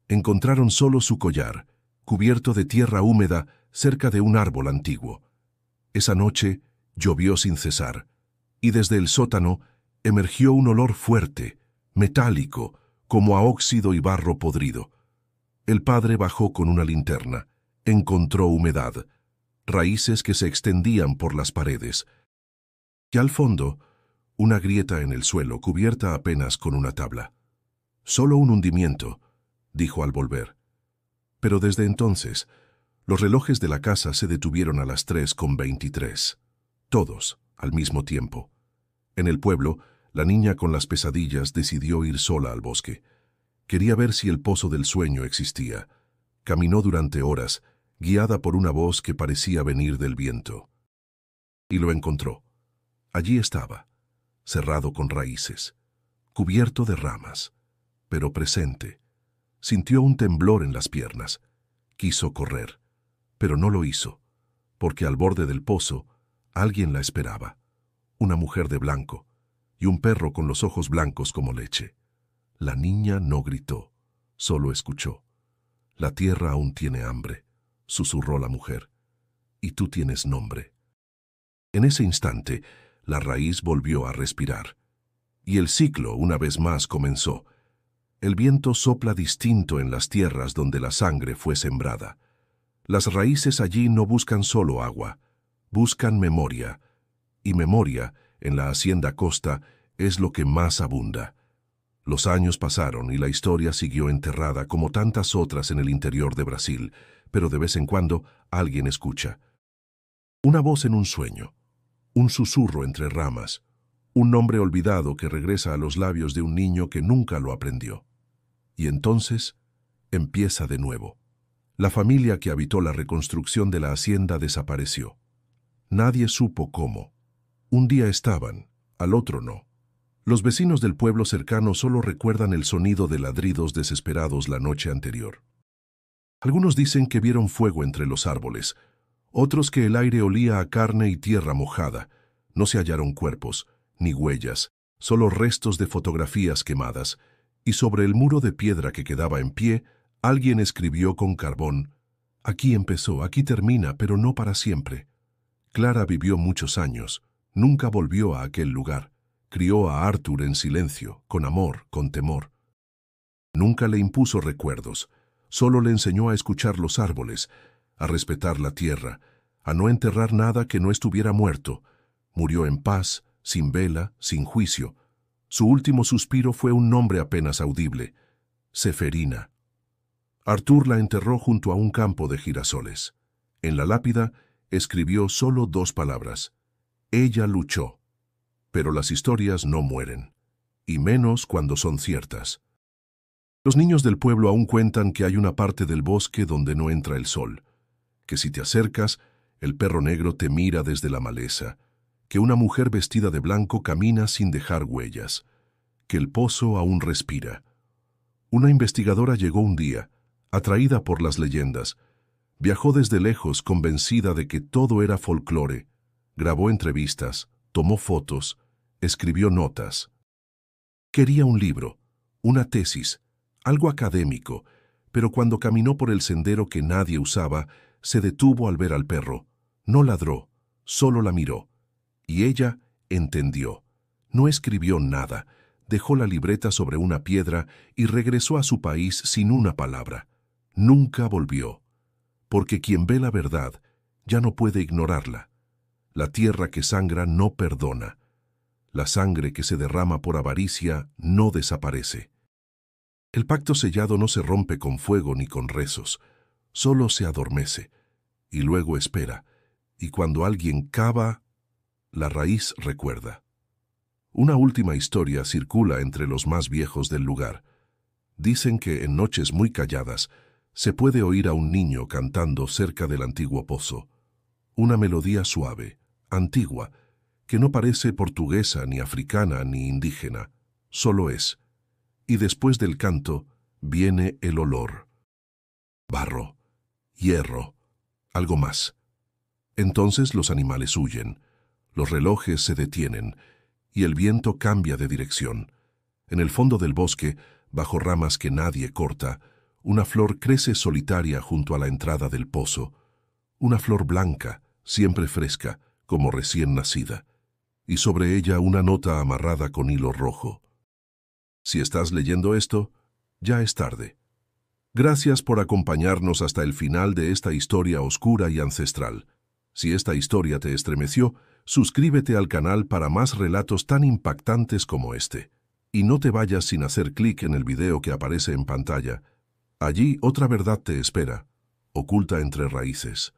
Encontraron solo su collar, cubierto de tierra húmeda cerca de un árbol antiguo. Esa noche llovió sin cesar, y desde el sótano emergió un olor fuerte, metálico, como a óxido y barro podrido. El padre bajó con una linterna. Encontró humedad, raíces que se extendían por las paredes. Y al fondo, una grieta en el suelo cubierta apenas con una tabla. «Solo un hundimiento», dijo al volver. Pero desde entonces, los relojes de la casa se detuvieron a las 3:23. Todos, al mismo tiempo. En el pueblo, la niña con las pesadillas decidió ir sola al bosque. Quería ver si el pozo del sueño existía. Caminó durante horas, guiada por una voz que parecía venir del viento. Y lo encontró. Allí estaba, cerrado con raíces, cubierto de ramas, pero presente. Sintió un temblor en las piernas. Quiso correr, pero no lo hizo, porque al borde del pozo alguien la esperaba. Una mujer de blanco y un perro con los ojos blancos como leche. La niña no gritó, solo escuchó. «La tierra aún tiene hambre», susurró la mujer, «y tú tienes nombre». En ese instante, la raíz volvió a respirar. Y el ciclo, una vez más, comenzó. El viento sopla distinto en las tierras donde la sangre fue sembrada. Las raíces allí no buscan solo agua, buscan memoria. Y memoria, en la hacienda Costa, es lo que más abunda. Los años pasaron y la historia siguió enterrada como tantas otras en el interior de Brasil, pero de vez en cuando alguien escucha. Una voz en un sueño, un susurro entre ramas, un nombre olvidado que regresa a los labios de un niño que nunca lo aprendió. Y entonces empieza de nuevo. La familia que habitó la reconstrucción de la hacienda desapareció. Nadie supo cómo. Un día estaban, al otro no. Los vecinos del pueblo cercano solo recuerdan el sonido de ladridos desesperados la noche anterior. Algunos dicen que vieron fuego entre los árboles, otros que el aire olía a carne y tierra mojada. No se hallaron cuerpos, ni huellas, solo restos de fotografías quemadas, y sobre el muro de piedra que quedaba en pie, alguien escribió con carbón: «Aquí empezó, aquí termina, pero no para siempre». Clara vivió muchos años, nunca volvió a aquel lugar. Crió a Arthur en silencio, con amor, con temor. Nunca le impuso recuerdos, solo le enseñó a escuchar los árboles, a respetar la tierra, a no enterrar nada que no estuviera muerto. Murió en paz, sin vela, sin juicio. Su último suspiro fue un nombre apenas audible: Seferina. Arthur la enterró junto a un campo de girasoles. En la lápida escribió solo 2 palabras: «Ella luchó». Pero las historias no mueren, y menos cuando son ciertas. Los niños del pueblo aún cuentan que hay una parte del bosque donde no entra el sol, que si te acercas, el perro negro te mira desde la maleza, que una mujer vestida de blanco camina sin dejar huellas, que el pozo aún respira. Una investigadora llegó un día, atraída por las leyendas. Viajó desde lejos convencida de que todo era folclore. Grabó entrevistas, tomó fotos, escribió notas. Quería un libro, una tesis, algo académico, pero cuando caminó por el sendero que nadie usaba, se detuvo al ver al perro. No ladró, solo la miró. Y ella entendió. No escribió nada, dejó la libreta sobre una piedra y regresó a su país sin una palabra. Nunca volvió, porque quien ve la verdad ya no puede ignorarla. La tierra que sangra no perdona. La sangre que se derrama por avaricia no desaparece. El pacto sellado no se rompe con fuego ni con rezos, solo se adormece, y luego espera, y cuando alguien cava, la raíz recuerda. Una última historia circula entre los más viejos del lugar. Dicen que en noches muy calladas se puede oír a un niño cantando cerca del antiguo pozo. Una melodía suave, antigua, que no parece portuguesa, ni africana, ni indígena, solo es. Y después del canto viene el olor. Barro, hierro, algo más. Entonces los animales huyen, los relojes se detienen y el viento cambia de dirección. En el fondo del bosque, bajo ramas que nadie corta, una flor crece solitaria junto a la entrada del pozo. Una flor blanca, siempre fresca, como recién nacida, y sobre ella una nota amarrada con hilo rojo. Si estás leyendo esto, ya es tarde. Gracias por acompañarnos hasta el final de esta historia oscura y ancestral. Si esta historia te estremeció, suscríbete al canal para más relatos tan impactantes como este. Y no te vayas sin hacer clic en el video que aparece en pantalla. Allí otra verdad te espera, oculta entre raíces.